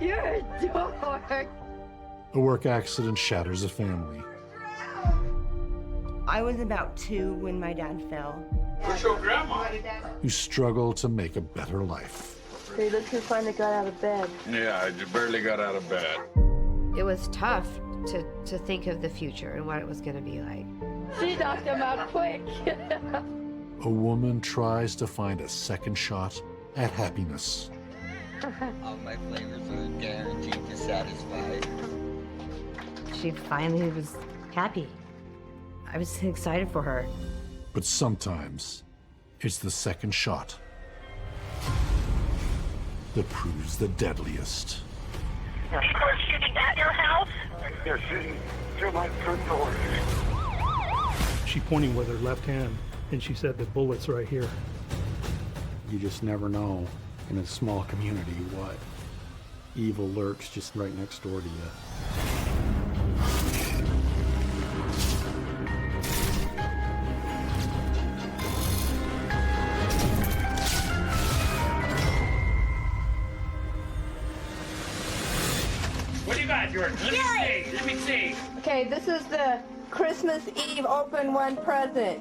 You're a dork. A work accident shatters a family. I was about 2 when my dad fell. Where's your grandma? Who struggle to make a better life. Hey, look who finally got out of bed. Yeah, I barely got out of bed. It was tough to think of the future and what it was going to be like. She knocked him out quick. A woman tries to find a second shot at happiness. All my flavors are guaranteed to satisfy. She finally was happy. I was excited for her. But sometimes it's the second shot that proves the deadliest. People are shooting at your house? They're shooting through my front door. She pointing with her left hand, and she said, the bullet's right here. You just never know in a small community what evil lurks just right next door to you. What do you got, Jordan? Let me see. Okay, this is the Christmas Eve open one present.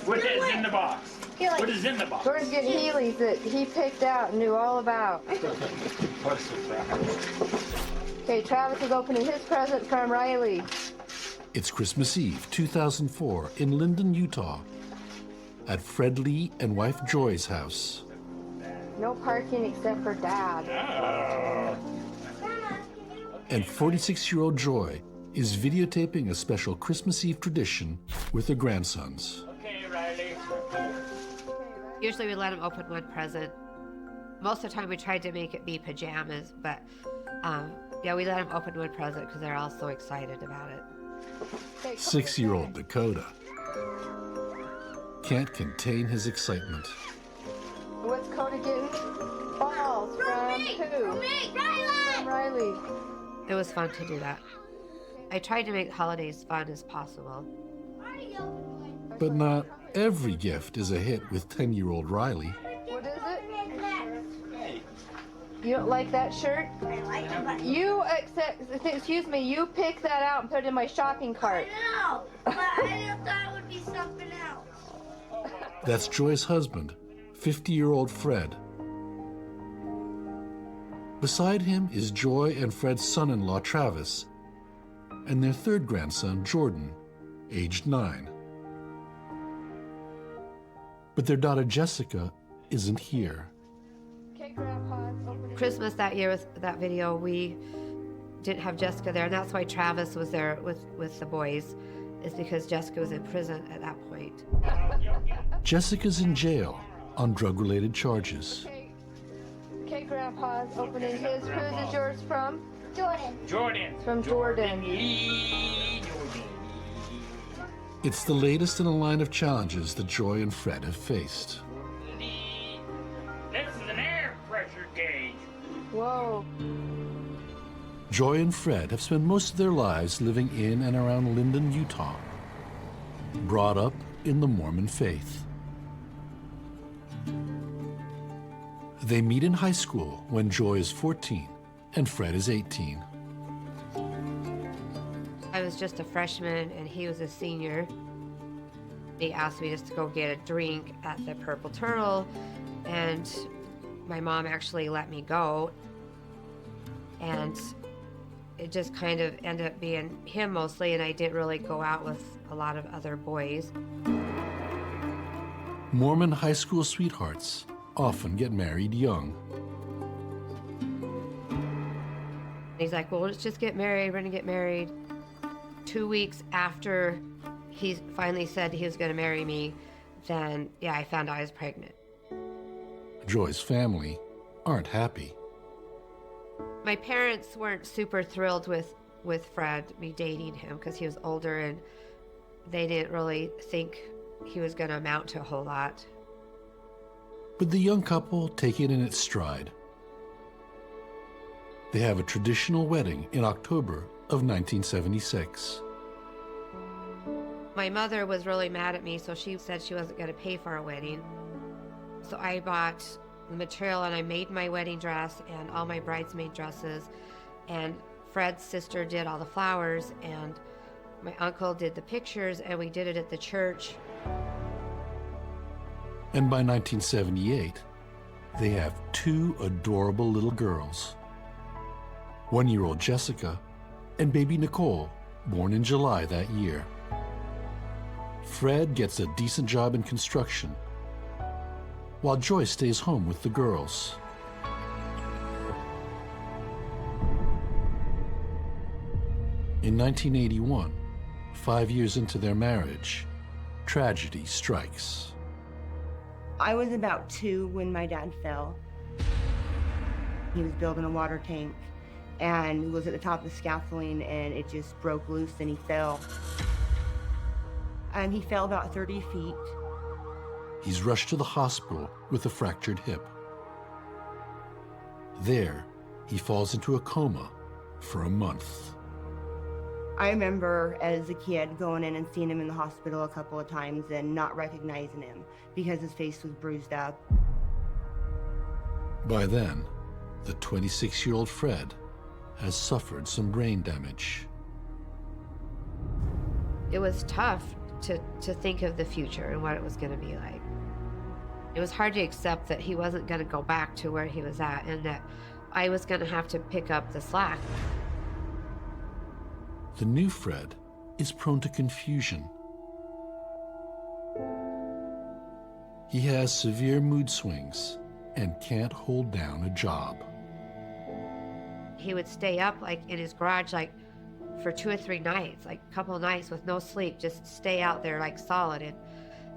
What is in the box? What is in the box? Jordan's getting Heelys that he picked out and knew all about. What a surprise. Okay, Travis is opening his present from Riley. It's Christmas Eve, 2004, in Linden, Utah, at Fred Lee and wife Joy's house. No parking except for Dad. Oh. And 46-year-old Joy is videotaping a special Christmas Eve tradition with her grandsons. Okay, Riley. Usually we let them open one present. Most of the time we tried to make it be pajamas, but yeah, we let them open one present because they're all so excited about it. 6-year-old Dakota can't contain his excitement. What's Coda getting? Balls from who? From Riley. It was fun to do that. I tried to make holidays fun as possible. But not every gift is a hit with 10-year-old Riley. What is it? You don't like that shirt? I like it, but Excuse me, you pick that out and put it in my shopping cart. no, but I just thought it would be something else. That's Joy's husband, 50-year-old Fred. Beside him is Joy and Fred's son-in-law, Travis, and their third grandson, Jordan, aged 9. But their daughter, Jessica, isn't here. Okay, Grandpa, open Christmas that year with that video, we didn't have Jessica there, and that's why Travis was there with the boys, is because Jessica was in prison at that point. Jessica's in jail on drug-related charges. Okay, Grandpa's opening his. Whose is yours from? Jordan. From Jordan. Lee Jordan. It's the latest in a line of challenges that Joy and Fred have faced. Lee. This is an air pressure gauge. Whoa. Joy and Fred have spent most of their lives living in and around Linden, Utah, brought up in the Mormon faith. They meet in high school when Joy is 14 and Fred is 18. I was just a freshman and he was a senior. He asked me just to go get a drink at the Purple Turtle, and my mom actually let me go. And it just kind of ended up being him mostly, and I didn't really go out with a lot of other boys. Mormon high school sweethearts often get married young. He's like, well, let's just get married. We're gonna get married. 2 weeks after he finally said he was gonna marry me, then, yeah, I found out I was pregnant. Joy's family aren't happy. My parents weren't super thrilled with Fred, me dating him, because he was older and they didn't really think he was gonna amount to a whole lot. But the young couple take it in its stride. They have a traditional wedding in October of 1976. My mother was really mad at me, so she said she wasn't going to pay for our wedding. So I bought the material, and I made my wedding dress and all my bridesmaid dresses, and Fred's sister did all the flowers, and my uncle did the pictures, and we did it at the church. And by 1978, they have 2 adorable little girls. 1-year-old Jessica and baby Nicole, born in July that year. Fred gets a decent job in construction, while Joy stays home with the girls. In 1981, 5 years into their marriage, tragedy strikes. I was about 2 when my dad fell. He was building a water tank and was at the top of the scaffolding, and it just broke loose and he fell. He fell about 30 feet. He's rushed to the hospital with a fractured hip. There, he falls into a coma for a month. I remember as a kid going in and seeing him in the hospital a couple of times and not recognizing him because his face was bruised up. By then, the 26-year-old Fred has suffered some brain damage. It was tough to think of the future and what it was going to be like. It was hard to accept that he wasn't going to go back to where he was at and that I was going to have to pick up the slack. The new Fred is prone to confusion. He has severe mood swings and can't hold down a job. He would stay up like in his garage like for 2 or 3 nights, like a couple of nights with no sleep, just stay out there like solid.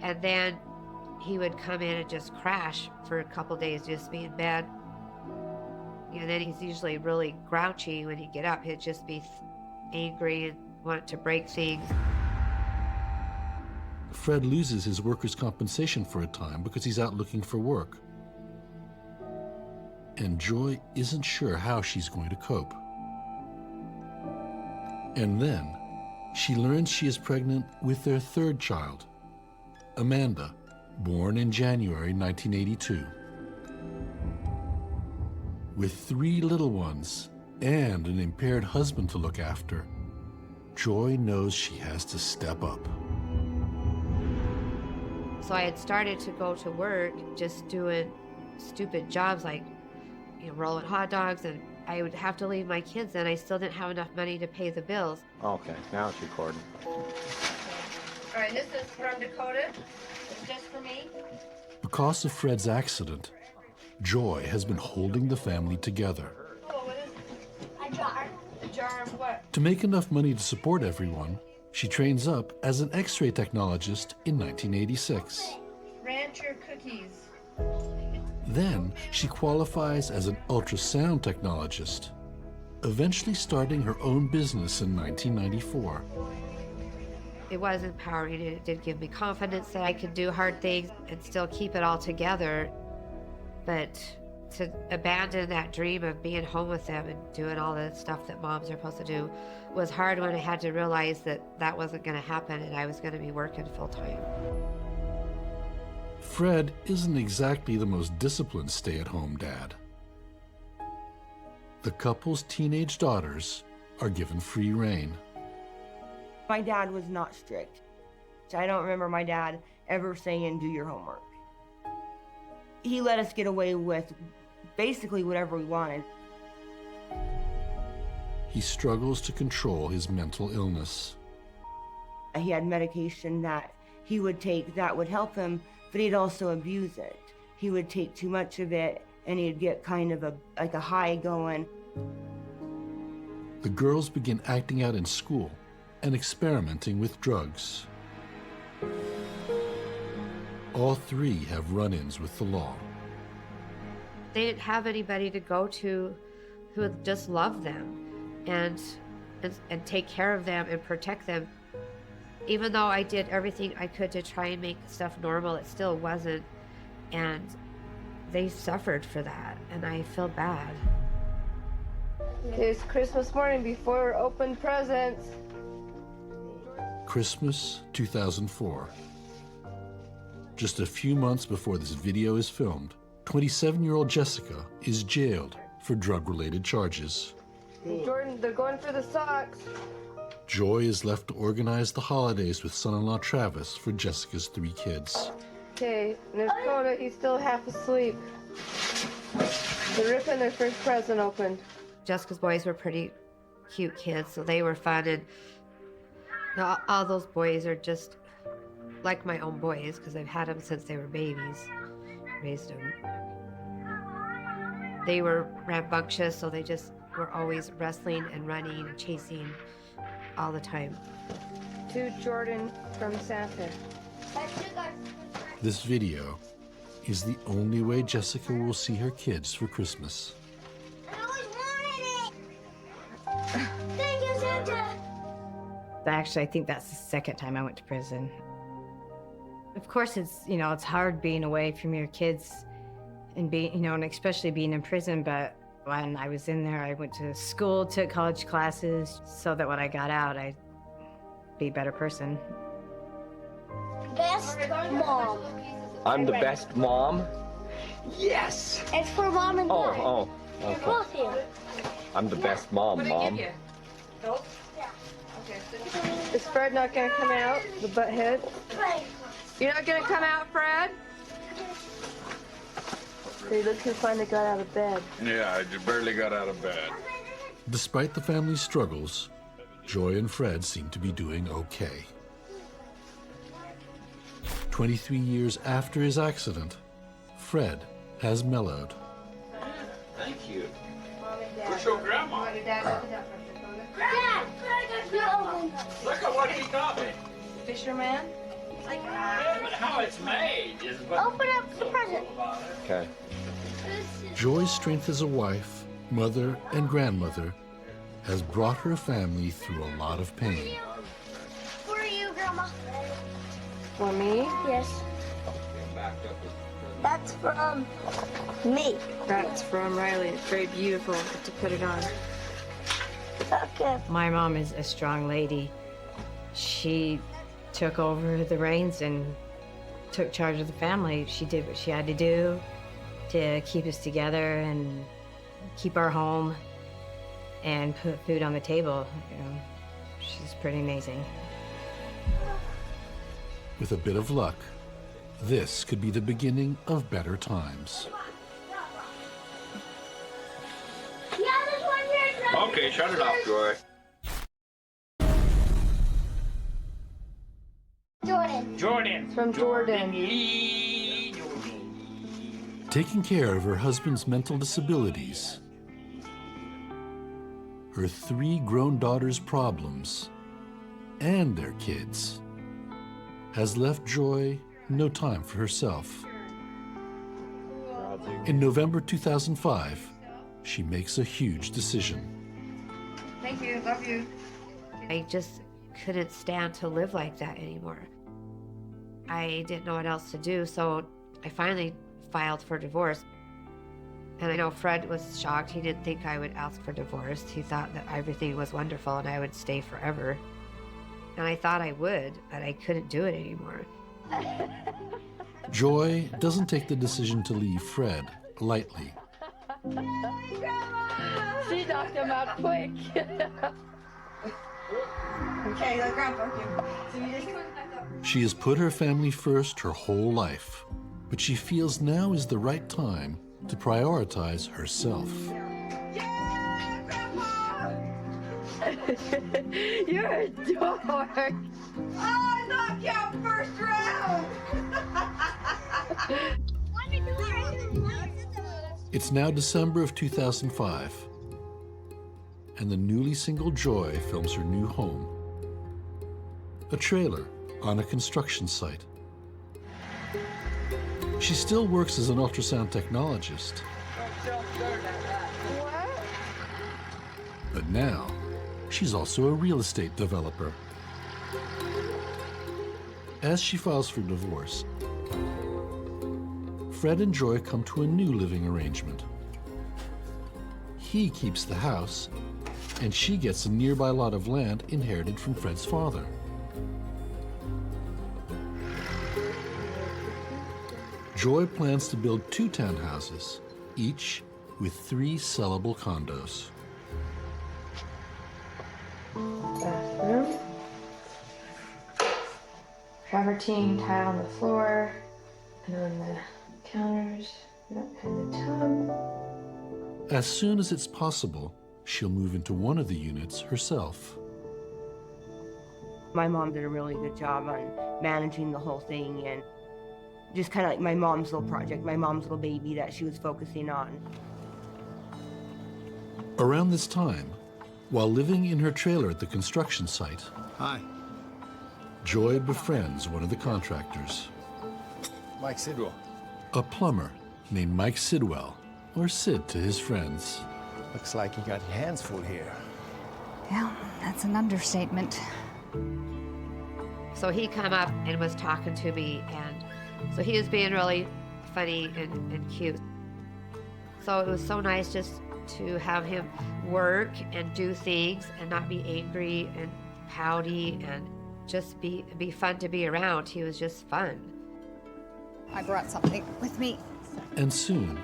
And then he would come in and just crash for a couple of days, just be in bed. And then he's usually really grouchy when he'd get up. He'd just be angry and want to break things. Fred loses his workers' compensation for a time because he's out looking for work. And Joy isn't sure how she's going to cope. And then she learns she is pregnant with their 3rd child, Amanda, born in January 1982. With 3 little ones and an impaired husband to look after, Joy knows she has to step up. So I had started to go to work just doing stupid jobs like rolling hot dogs, and I would have to leave my kids, and I still didn't have enough money to pay the bills. Okay, now it's recording. All right, this is from Dakota. It's just for me. Because of Fred's accident, Joy has been holding the family together. Oh, what is it? A jar. A jar of what? To make enough money to support everyone, she trains up as an X-ray technologist in 1986. Rancher cookies. Then she qualifies as an ultrasound technologist, eventually starting her own business in 1994. It was empowering, and it did give me confidence that I could do hard things and still keep it all together. But to abandon that dream of being home with them and doing all the stuff that moms are supposed to do was hard when I had to realize that that wasn't going to happen and I was going to be working full-time. Fred isn't exactly the most disciplined stay-at-home dad. The couple's teenage daughters are given free rein. My dad was not strict. I don't remember my dad ever saying, do your homework. He let us get away with basically whatever we wanted. He struggles to control his mental illness. He had medication that he would take that would help him, but he'd also abuse it. He would take too much of it and he'd get kind of like a high going. The girls begin acting out in school and experimenting with drugs. All 3 have run-ins with the law. They didn't have anybody to go to who would just love them and take care of them and protect them. Even though I did everything I could to try and make stuff normal, it still wasn't. And they suffered for that, and I feel bad. It's Christmas morning before we open presents. Christmas 2004. Just a few months before this video is filmed, 27-year-old Jessica is jailed for drug-related charges. Jordan, they're going for the socks. Joy is left to organize the holidays with son-in-law Travis for Jessica's 3 kids. Okay, there's Coda. He's still half asleep. They're ripping their first present open. Jessica's boys were pretty cute kids, so they were fun, and all those boys are just like my own boys because I've had them since they were babies, raised them. They were rambunctious, so they just were always wrestling and running and chasing all the time. To Jordan from Santa. This video is the only way Jessica will see her kids for Christmas. I always wanted it. Thank you, Santa. Actually, I think that's the second time I went to prison. Of course, it's, you know, it's hard being away from your kids and being, you know, and especially being in prison, but when I was in there, I went to school, took college classes, so that when I got out, I'd be a better person. Best mom. I'm the best mom? Yes! It's for mom and dad. Oh, You're okay. both here. I'm the best mom, Mom. Is Fred not gonna come out? The butthead? You're not gonna come out, Fred? They look who finally got out of bed. Yeah, I just barely got out of bed. Despite the family's struggles, Joy and Fred seem to be doing okay. 23 years after his accident, Fred has mellowed. Thank you. Mom and Dad. Where's your grandma? Dad, Look at what he got me. Fisherman? Yeah, but how it's made is what. open up the present. Okay. Joy's strength as a wife, mother, and grandmother has brought her family through a lot of pain. For you, Grandma. For me? Yes. That's from me. That's from Riley. It's very beautiful. I have to put it on. Okay. My mom is a strong lady. She took over the reins and took charge of the family. She did what she had to do to keep us together and keep our home and put food on the table. You know, she's pretty amazing. With a bit of luck, this could be the beginning of better times. Yeah, there's one here. Okay, shut it off, Joy. Jordan. From Jordan. Lee, Jordan. Taking care of her husband's mental disabilities, her 3 grown daughters' problems, and their kids has left Joy no time for herself. In November 2005, she makes a huge decision. Thank you. Love you. I just couldn't stand to live like that anymore. I didn't know what else to do, so I finally filed for divorce. And I know Fred was shocked. He didn't think I would ask for divorce. He thought that everything was wonderful and I would stay forever. And I thought I would, but I couldn't do it anymore. Joy doesn't take the decision to leave Fred lightly. She knocked him out quick. Okay, let Grandpa here. So you just She has put her family first her whole life, but she feels now is the right time to prioritize herself. Yeah, Grandpa! You're a dork. Oh, I knocked you out first round! It's now December of 2005, and the newly single Joy films her new home. A trailer on a construction site. She still works as an ultrasound technologist. But now, she's also a real estate developer. As she files for divorce, Fred and Joy come to a new living arrangement. He keeps the house, and she gets a nearby lot of land inherited from Fred's father. Joy plans to build 2 townhouses, each with 3 sellable condos. Bathroom. Travertine tile on the floor and on the counters and the tub. As soon as it's possible, she'll move into one of the units herself. My mom did a really good job on managing the whole thing, and just kind of like my mom's little project, my mom's little baby that she was focusing on. Around this time, while living in her trailer at the construction site, Hi. Joy befriends one of the contractors, Mike Sidwell. a plumber named Mike Sidwell, or Sid to his friends. Looks like you got your hands full here. Well, that's an understatement. So he come up and was talking to me, and so he was being really funny and cute. So it was so nice just to have him work and do things and not be angry and pouty and just be fun to be around. He was just fun. I brought something with me. And soon,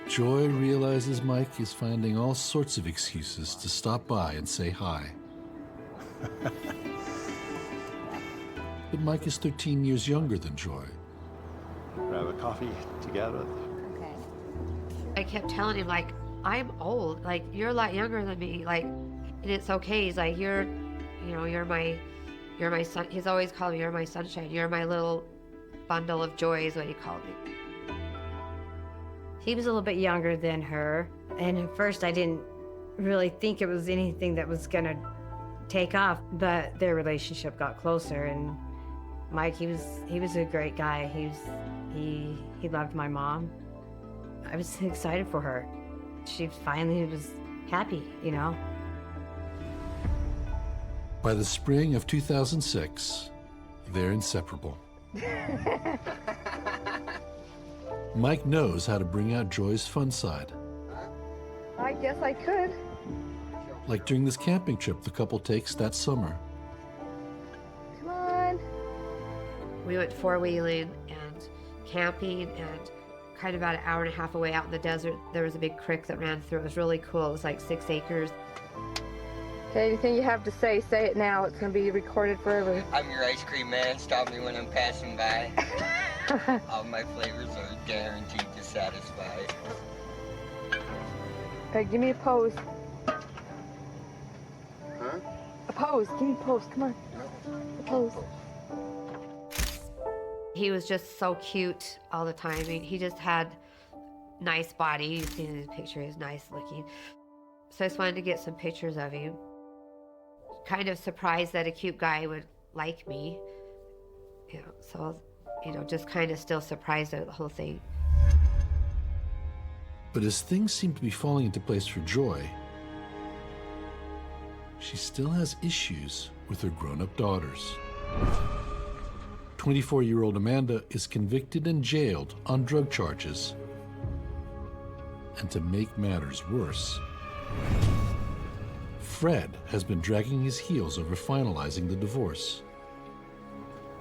Joy realizes Mike is finding all sorts of excuses to stop by and say hi. But Mike is 13 years younger than Joy. Grab a coffee together. Okay. I kept telling him, like, I'm old, like, you're a lot younger than me, like, and it's okay. He's like, you're my son. He's always called me, you're my sunshine, you're my little bundle of joy is what he called me. He was a little bit younger than her, and at first I didn't really think it was anything that was gonna take off, but their relationship got closer, and Mike, he was a great guy. He loved my mom. I was excited for her. She finally was happy, you know. By the spring of 2006, they're inseparable. Mike knows how to bring out Joy's fun side. I guess I could. Like during this camping trip the couple takes that summer. Come on. We went four-wheeling and camping, and kind of about an hour and a half away out in the desert, there was a big creek that ran through. It was really cool. It was like 6 acres. Okay, anything you have to say it now. It's going to be recorded forever. I'm your ice cream man. Stop me when I'm passing by. All my flavors are guaranteed to satisfy. Okay, give me a pose. Huh? A pose. Give me a pose. Come on. A pose. He was just so cute all the time. I mean, he just had nice body. You've seen his picture. He's nice looking. So I just wanted to get some pictures of him. Kind of surprised that a cute guy would like me. You know, so, you know, just kind of still surprised at the whole thing. But as things seem to be falling into place for Joy, she still has issues with her grown-up daughters. 24-year-old Amanda is convicted and jailed on drug charges. And to make matters worse, Fred has been dragging his heels over finalizing the divorce.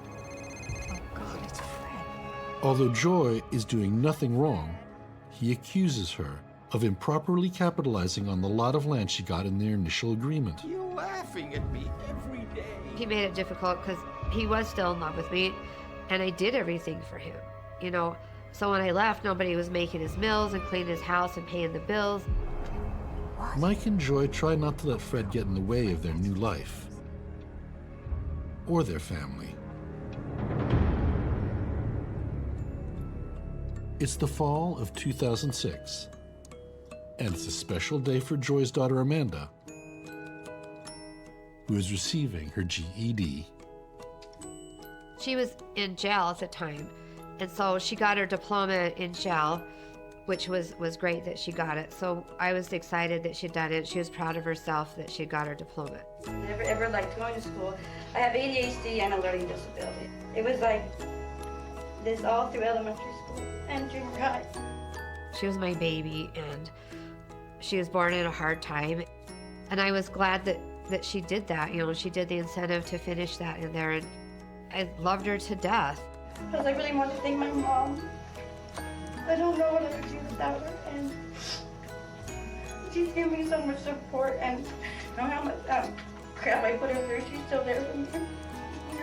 Oh God, it's Fred. Although Joy is doing nothing wrong, he accuses her of improperly capitalizing on the lot of land she got in their initial agreement. You're laughing at me every day. He made it difficult because he was still in love with me, and I did everything for him, you know. So when I left, nobody was making his meals and cleaning his house and paying the bills. What? Mike and Joy try not to let Fred get in the way of their new life or their family. It's the fall of 2006, and it's a special day for Joy's daughter Amanda, who is receiving her GED. She was in jail at the time, and so she got her diploma in jail, which was great that she got it. So I was excited that she'd done it. She was proud of herself that she got her diploma. I never ever liked going to school. I have ADHD and a learning disability. It was like this all through elementary school and junior high. She was my baby, and she was born in a hard time. And I was glad that she did that. You know, she did the incentive to finish that in there, and I loved her to death. Because I really wanted to thank my mom I don't know what I would do without her, and she's given me so much support, and I know how much crap I put her through. She's still there for me.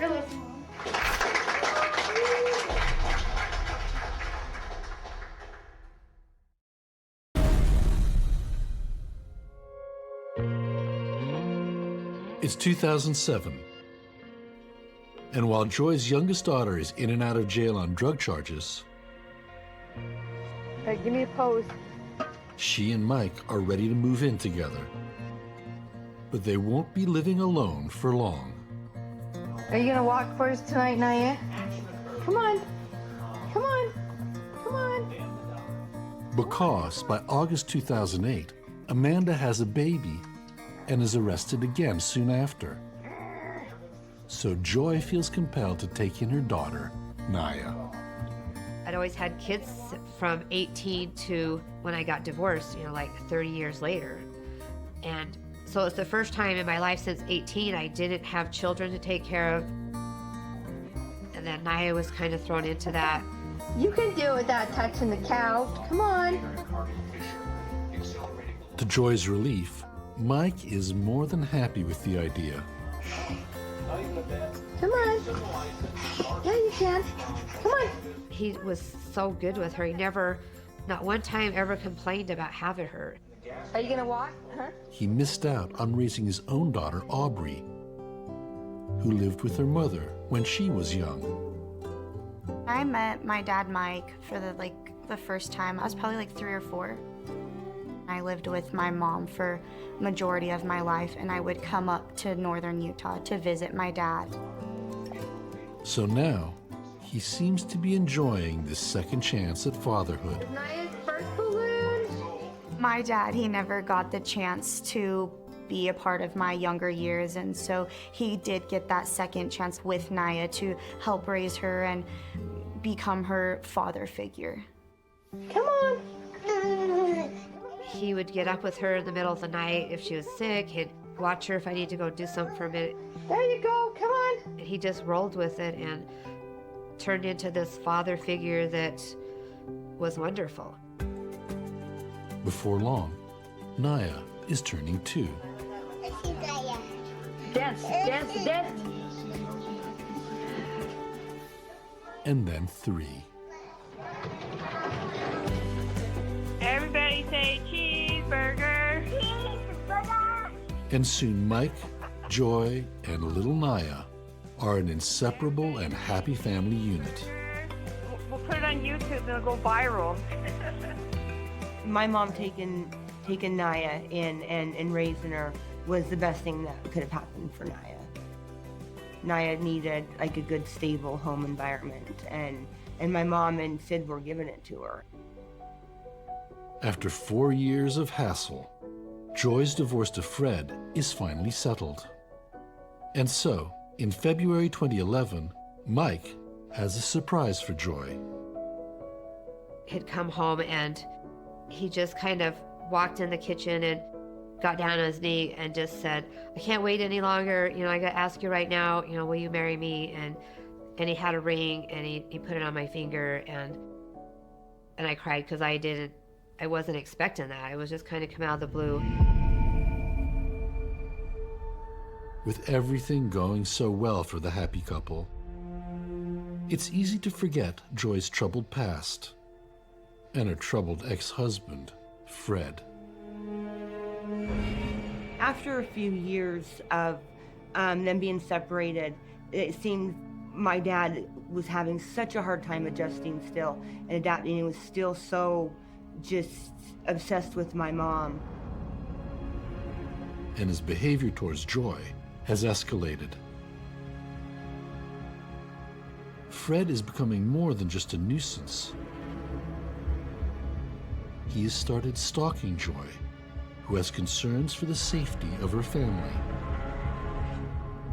I love you, Mom. It's 2007. And while Joy's youngest daughter is in and out of jail on drug charges, Hey, give me a pose. she and Mike are ready to move in together. But they won't be living alone for long. Are you gonna walk for us tonight, Naya? Come on. Come on. Come on. Because by August 2008, Amanda has a baby and is arrested again soon after. So Joy feels compelled to take in her daughter, Naya. I'd always had kids from 18 to when I got divorced, like 30 years later. And so it's the first time in my life since 18 I didn't have children to take care of. And then Naya was kind of thrown into that. You can do it without touching the couch. Come on. To Joy's relief, Mike is more than happy with the idea. Come on. Yeah, you can. Come on. He was so good with her. He never, not one time, ever complained about having her. Are you gonna walk? Huh? He missed out on raising his own daughter, Aubrey, who lived with her mother when she was young. I met my dad, Mike, for the first time. I was probably 3 or 4. I lived with my mom for majority of my life, and I would come up to northern Utah to visit my dad. So now, he seems to be enjoying this second chance at fatherhood. Naya's first balloon. My dad, he never got the chance to be a part of my younger years, and so he did get that second chance with Naya to help raise her and become her father figure. Come on. He would get up with her in the middle of the night if she was sick. He'd watch her if I need to go do something for a minute. There you go. Come on. He just rolled with it and turned into this father figure that was wonderful. Before long, Naya is turning 2. Dance, dance, dance. And then 3. Everybody say cheeseburger. And soon Mike, Joy, and little Naya are an inseparable and happy family unit. We'll put it on YouTube and it'll go viral. My mom taking Naya in and raising her was the best thing that could have happened for Naya. Naya needed a good, stable home environment, and my mom and Sid were giving it to her. After 4 years of hassle, Joy's divorce to Fred is finally settled. And so, in February 2011, Mike has a surprise for Joy. He'd come home and he just kind of walked in the kitchen and got down on his knee and just said, I can't wait any longer. I got to ask you right now, will you marry me? And he had a ring and he put it on my finger, and I cried because I wasn't expecting that. It was just kind of come out of the blue. With everything going so well for the happy couple, it's easy to forget Joy's troubled past and her troubled ex-husband, Fred. After a few years of them being separated, it seemed my dad was having such a hard time adjusting still and adapting. He was still so just obsessed with my mom. And his behavior towards Joy has escalated. Fred is becoming more than just a nuisance. He has started stalking Joy, who has concerns for the safety of her family.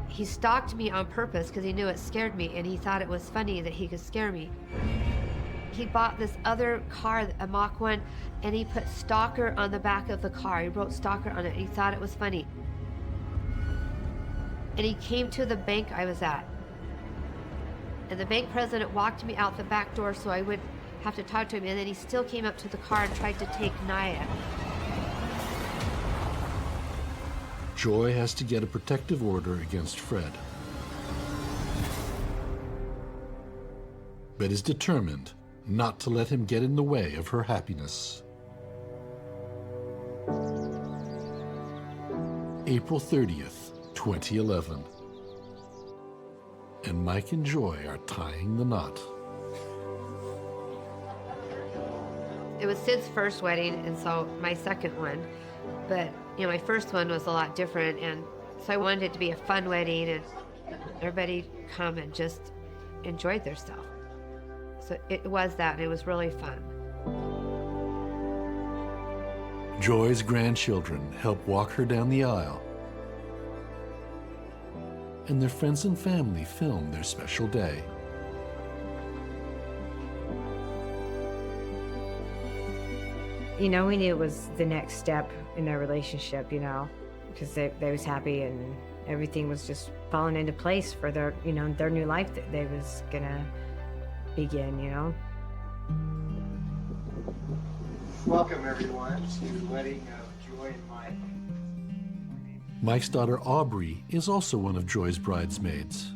He stalked me on purpose because he knew it scared me, and he thought it was funny that he could scare me. He bought this other car, a Mach 1, and he put stalker on the back of the car. He wrote stalker on it, and he thought it was funny. And he came to the bank I was at. And the bank president walked me out the back door so I would have to talk to him, and then he still came up to the car and tried to take Naya. Joy has to get a protective order against Fred, but is determined not to let him get in the way of her happiness. April 30th, 2011. And Mike and Joy are tying the knot. It was Sid's first wedding, and so my second one. But, my first one was a lot different, and so I wanted it to be a fun wedding, and everybody come and just enjoyed their stuff. So it was that, and it was really fun. Joy's grandchildren help walk her down the aisle, and their friends and family film their special day. We knew it was the next step in their relationship, because they was happy and everything was just falling into place for their, their new life that they was gonna begin, Welcome everyone to the wedding of Joy and Mike. Mike's daughter Aubrey is also one of Joy's bridesmaids.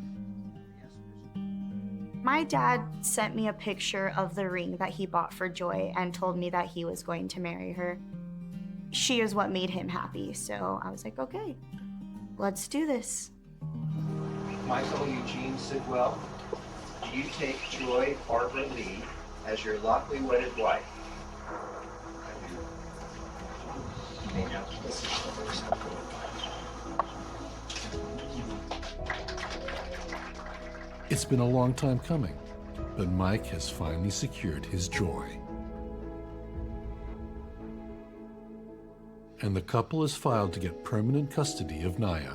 My dad sent me a picture of the ring that he bought for Joy and told me that he was going to marry her. She is what made him happy, so I was like, okay, let's do this. Michael Eugene Sidwell, do you take Joy Barbara Lee as your lawfully wedded wife? Okay, now this is the first one. It's been a long time coming, but Mike has finally secured his Joy. And the couple is filed to get permanent custody of Naya.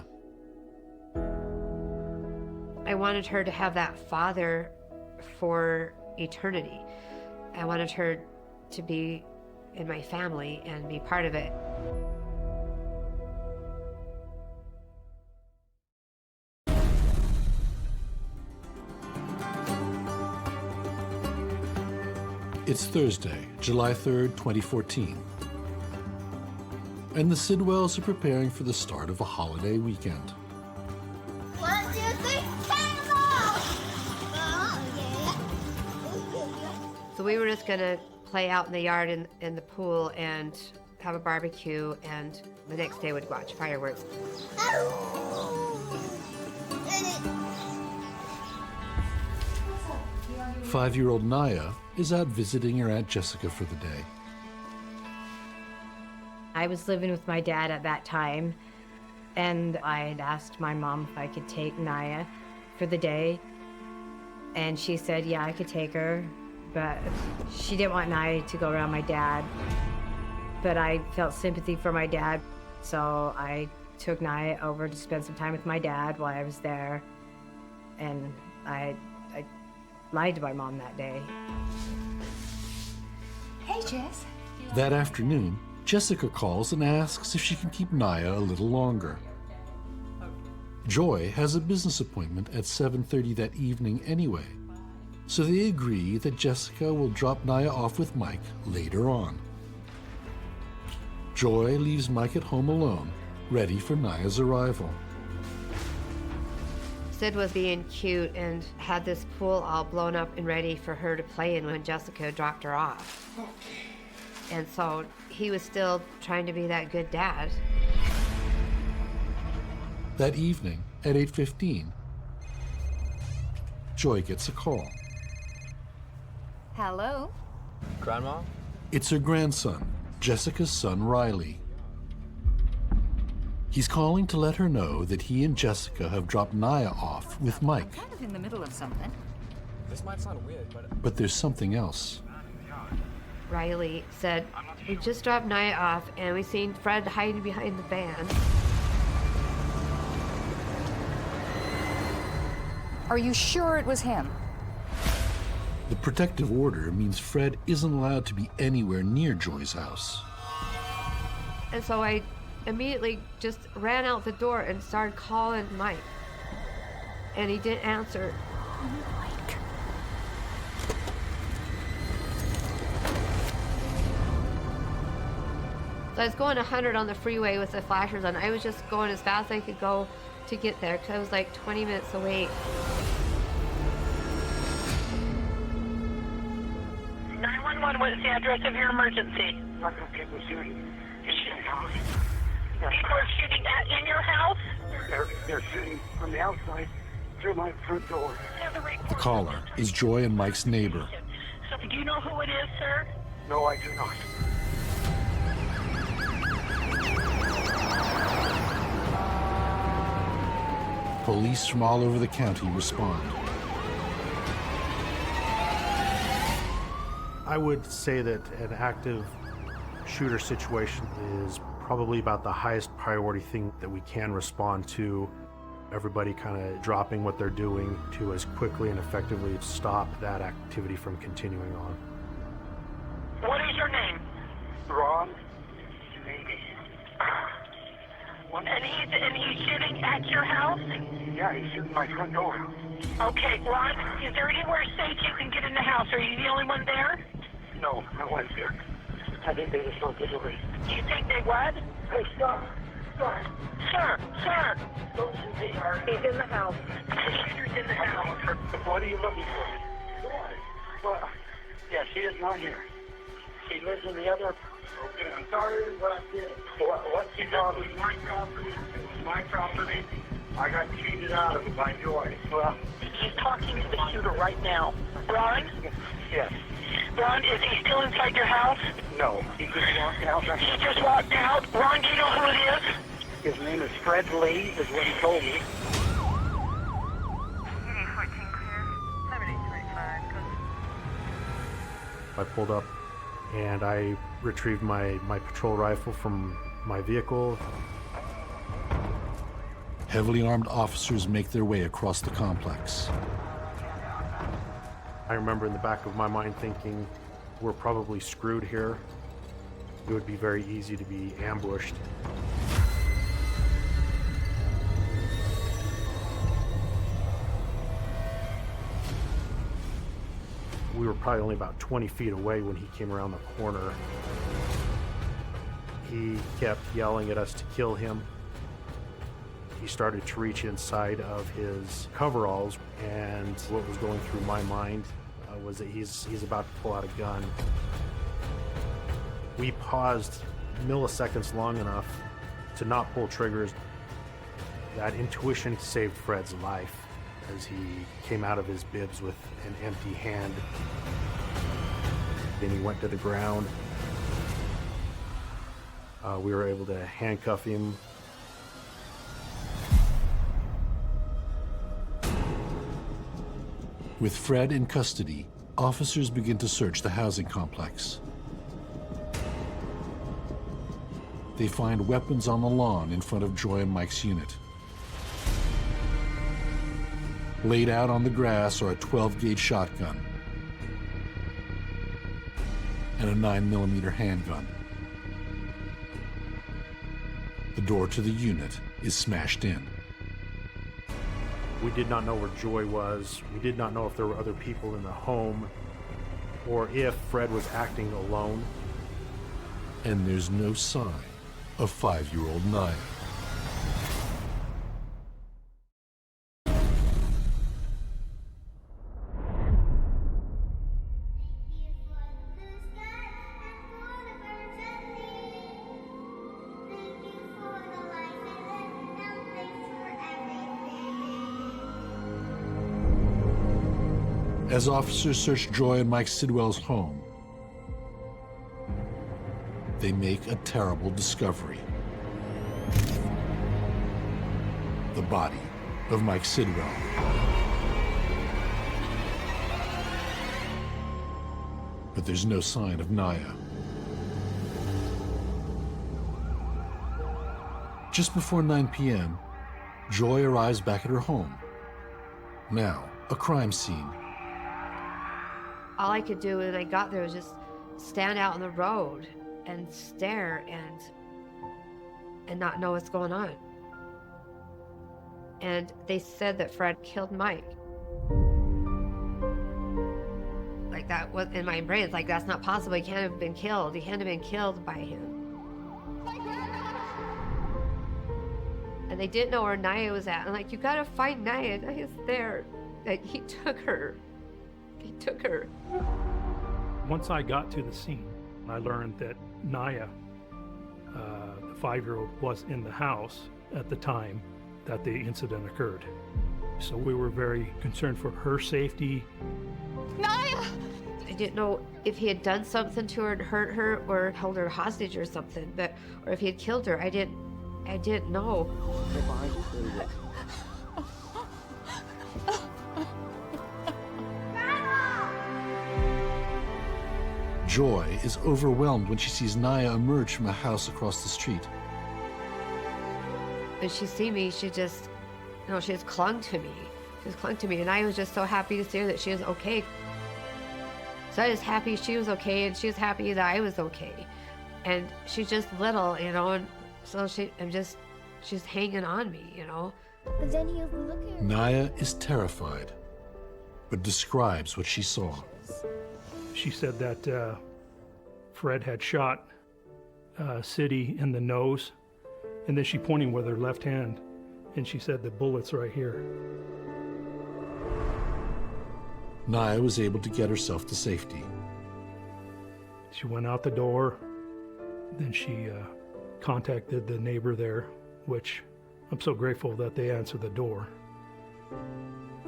I wanted her to have that father for eternity. I wanted her to be in my family and be part of it. It's Thursday, July 3rd, 2014. And the Sidwells are preparing for the start of a holiday weekend. 1, 2, 3, cannonball! Oh, yeah. So we were just gonna play out in the yard in the pool and have a barbecue, and the next day we'd watch fireworks. Oh. 5-year-old Naya is out visiting her Aunt Jessica for the day. I was living with my dad at that time, and I had asked my mom if I could take Naya for the day, and she said, yeah, I could take her, but she didn't want Naya to go around my dad. But I felt sympathy for my dad, so I took Naya over to spend some time with my dad while I was there, and I lied to my mom that day. Hey, Jess. That afternoon, Jessica calls and asks if she can keep Naya a little longer. Joy has a business appointment at 7:30 that evening anyway, so they agree that Jessica will drop Naya off with Mike later on. Joy leaves Mike at home alone, ready for Naya's arrival. Sid was being cute and had this pool all blown up and ready for her to play in when Jessica dropped her off. And so he was still trying to be that good dad. That evening at 8:15, Joy gets a call. Hello? Grandma? It's her grandson, Jessica's son Riley. He's calling to let her know that he and Jessica have dropped Naya off with Mike. Kind of in the middle of something. This might sound weird, but... But there's something else. Riley said, we just dropped Naya off and we seen Fred hiding behind the van. Are you sure it was him? The protective order means Fred isn't allowed to be anywhere near Joy's house. And so I immediately just ran out the door and started calling Mike. And he didn't answer. Mike. So I was going 100 on the freeway with the flashers on. I was just going as fast as I could go to get there because I was like 20 minutes away. 911, what is the address of your emergency? People shooting. People are shooting in your house? They're shooting from the outside through my front door. The caller is Joy and Mike's neighbor. So, do you know who it is, sir? No, I do not. Police from all over the county respond. I would say that an active shooter situation is probably about the highest priority thing that we can respond to. Everybody kind of dropping what they're doing to as quickly and effectively stop that activity from continuing on. What is your name? Ron. And he's shooting at your house? Yeah, he's shooting my front door. Okay, Ron, is there anywhere safe you can get in the house? Are you the only one there? No, my wife's here. I think they just don't get away. Do you think they what? Hey, stop. Stop. Sir. Don't shoot me, Art. He's in the house. The shooter's in the house. What are you looking for? Well, yeah, she is not here. She lives in the other... Okay, I'm sorry what I did. What's the problem? It was my property. It was my property. I got cheated out of it by Joy. Well, he's talking to the shooter right now. Ron? Yes. Ron, is he still inside your house? No, he just walked out. He just walked out? Ron, do you know who it is? His name is Fred Lee, is what he told me. I pulled up and I retrieved my patrol rifle from my vehicle. Heavily armed officers make their way across the complex. I remember in the back of my mind thinking, we're probably screwed here. It would be very easy to be ambushed. We were probably only about 20 feet away when he came around the corner. He kept yelling at us to kill him. He started to reach inside of his coveralls, and what was going through my mind was that he's about to pull out a gun. We paused milliseconds long enough to not pull triggers. That intuition saved Fred's life as he came out of his bibs with an empty hand. Then he went to the ground. We were able to handcuff him. With Fred in custody, officers begin to search the housing complex. They find weapons on the lawn in front of Joy and Mike's unit. Laid out on the grass are a 12-gauge shotgun and a 9mm handgun. The door to the unit is smashed in. We did not know where Joy was. We did not know if there were other people in the home or if Fred was acting alone. And there's no sign of 5-year-old Naya. As officers search Joy and Mike Sidwell's home, they make a terrible discovery. The body of Mike Sidwell. But there's no sign of Naya. Just before 9 p.m., Joy arrives back at her home. Now, a crime scene. All I could do when I got there was just stand out on the road and stare and not know what's going on. And they said that Fred killed Mike. Like, that was in my brain. It's like, that's not possible. He can't have been killed. He can't have been killed by him. And they didn't know where Naya was at. I'm like, you gotta find Naya. Naya's there. Like, he took her. He took her. Once I got to the scene, I learned that Naya, the 5-year-old, was in the house at the time that the incident occurred. So we were very concerned for her safety. Naya! I didn't know if he had done something to her and hurt her or held her hostage or something, or if he had killed her. I didn't know. Joy is overwhelmed when she sees Naya emerge from a house across the street. When she see me, she just clung to me. She just clung to me, and I was just so happy to see her that she was okay. So I was happy she was okay, and she was happy that I was okay. And she's just little, you know, and so she's hanging on me, you know. But then he was looking. Naya is terrified, but describes what she saw. She said that Fred had shot City in the nose, and then she pointing with her left hand, and she said the bullet's right here. Naya was able to get herself to safety. She went out the door, then she contacted the neighbor there, which I'm so grateful that they answered the door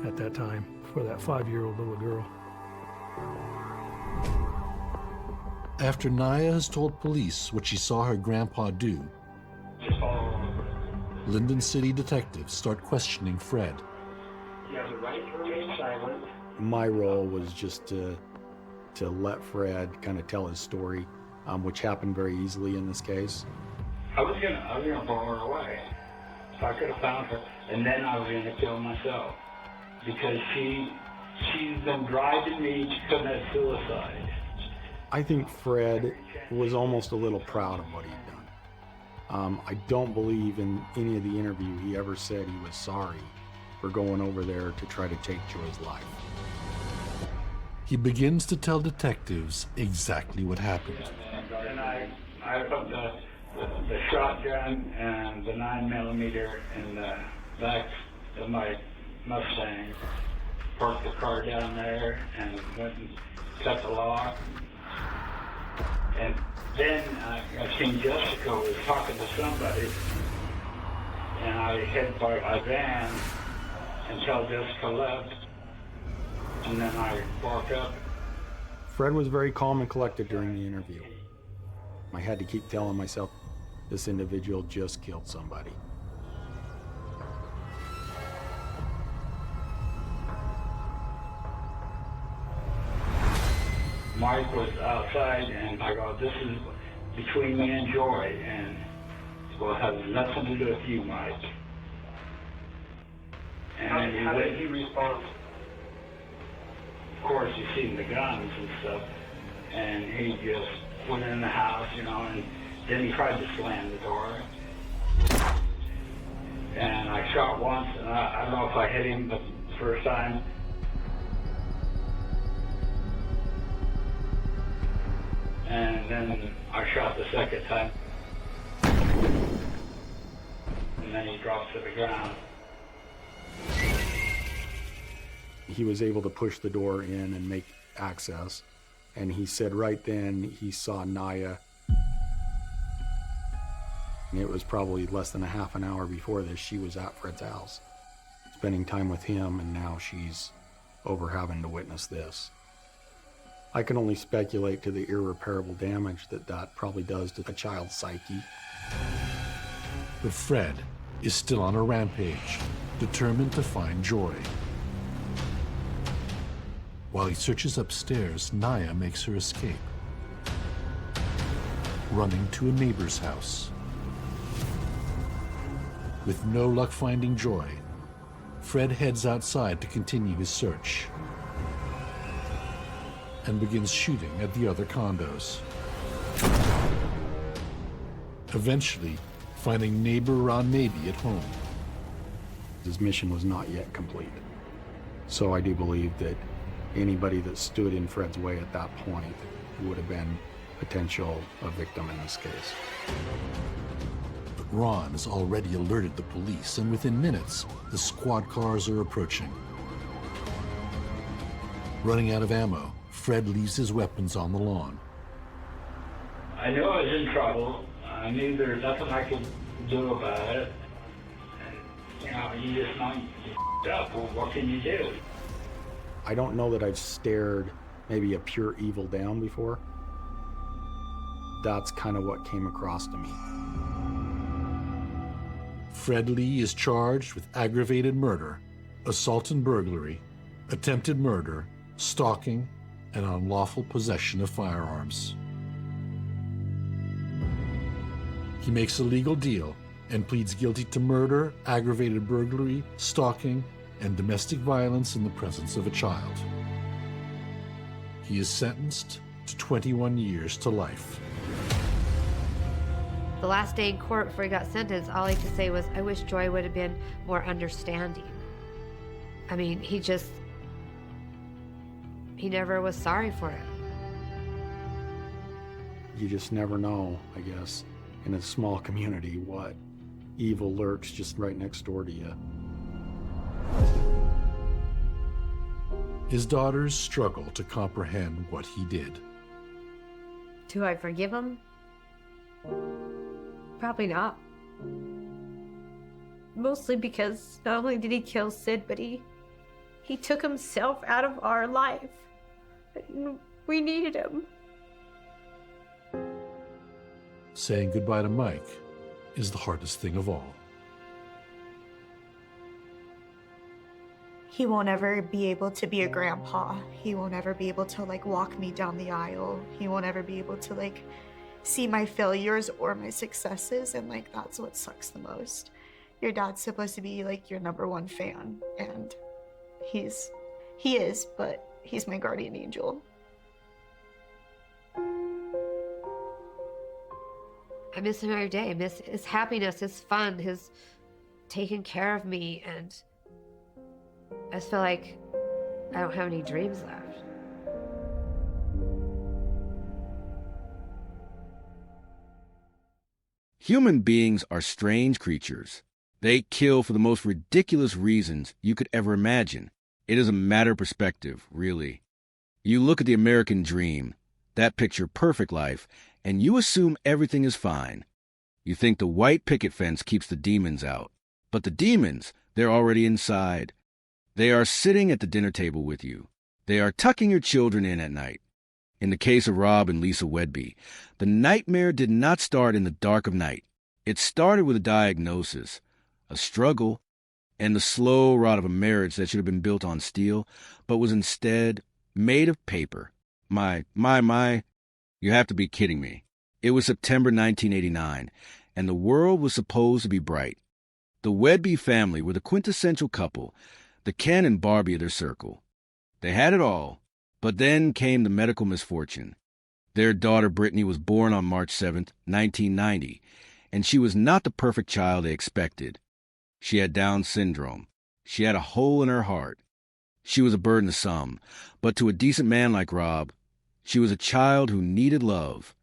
at that time for that 5-year-old little girl. After Naya has told police what she saw her grandpa do, Linden City detectives start questioning Fred. You have the right to remain silent. My role was just to let Fred kind of tell his story, which happened very easily in this case. I was gonna blow her away. If I could have found her, and then I was gonna kill myself. Because she's been driving me to commit suicide. I think Fred was almost a little proud of what he'd done. I don't believe in any of the interview he ever said he was sorry for going over there to try to take Joy's life. He begins to tell detectives exactly what happened. And I put the shotgun and the 9mm in the back of my Mustang, parked the car down there, and went and cut the lock. And then I seen Jessica was talking to somebody, and I head by my van until Jessica left, and then I walk up. Fred was very calm and collected during the interview. I had to keep telling myself, this individual just killed somebody. Mike was outside, and I go, this is between me and Joy, and well, it has nothing to do with you, Mike. And how did he respond? Of course, you seen the guns and stuff, and he just went in the house, you know, and then he tried to slam the door. And I shot once, and I don't know if I hit him the first time. And then I shot the second time. And then he drops to the ground. He was able to push the door in and make access. And he said right then he saw Naya. And it was probably less than a half an hour before this, she was at Fred's house, spending time with him, and now she's over having to witness this. I can only speculate to the irreparable damage that probably does to a child's psyche. But Fred is still on a rampage, determined to find Joy. While he searches upstairs, Naya makes her escape, running to a neighbor's house. With no luck finding Joy, Fred heads outside to continue his search and begins shooting at the other condos. Eventually, finding neighbor Ron Mabey at home. His mission was not yet complete. So I do believe that anybody that stood in Fred's way at that point would have been potential a victim in this case. But Ron has already alerted the police, and within minutes, the squad cars are approaching. Running out of ammo, Fred leaves his weapons on the lawn. I knew I was in trouble. I knew there was nothing I could do about it. And, you just know you up. Well, what can you do? I don't know that I've stared maybe a pure evil down before. That's kind of what came across to me. Fred Lee is charged with aggravated murder, assault and burglary, attempted murder, stalking, and unlawful possession of firearms. He makes a legal deal and pleads guilty to murder, aggravated burglary, stalking, and domestic violence in the presence of a child. He is sentenced to 21 years to life. The last day in court before he got sentenced, all he could say was, I wish Joy would have been more understanding. I mean, he never was sorry for it. You just never know, I guess, in a small community, what evil lurks just right next door to you. His daughters struggle to comprehend what he did. Do I forgive him? Probably not. Mostly because not only did he kill Sid, but he took himself out of our life. We needed him. Saying goodbye to Mike is the hardest thing of all. He won't ever be able to be a grandpa. He won't ever be able to walk me down the aisle. He won't ever be able to see my failures or my successes, and that's what sucks the most. Your dad's supposed to be your number one fan, and he is, but he's my guardian angel. I miss him every day. I miss his happiness, his fun, his taking care of me, and I just feel like I don't have any dreams left. Human beings are strange creatures. They kill for the most ridiculous reasons you could ever imagine. It is a matter of perspective, really. You look at the American dream, that picture perfect life, and you assume everything is fine. You think the white picket fence keeps the demons out. But the demons, they're already inside. They are sitting at the dinner table with you. They are tucking your children in at night. In the case of Rob and Lisa Wedby, the nightmare did not start in the dark of night. It started with a diagnosis, a struggle, and the slow rot of a marriage that should have been built on steel, but was instead made of paper. My, you have to be kidding me. It was September 1989, and the world was supposed to be bright. The Wedby family were the quintessential couple, the Ken and Barbie of their circle. They had it all, but then came the medical misfortune. Their daughter Brittany was born on March 7th, 1990, and she was not the perfect child they expected. She had Down syndrome. She had a hole in her heart. She was a burden to some, but to a decent man like Rob, she was a child who needed love.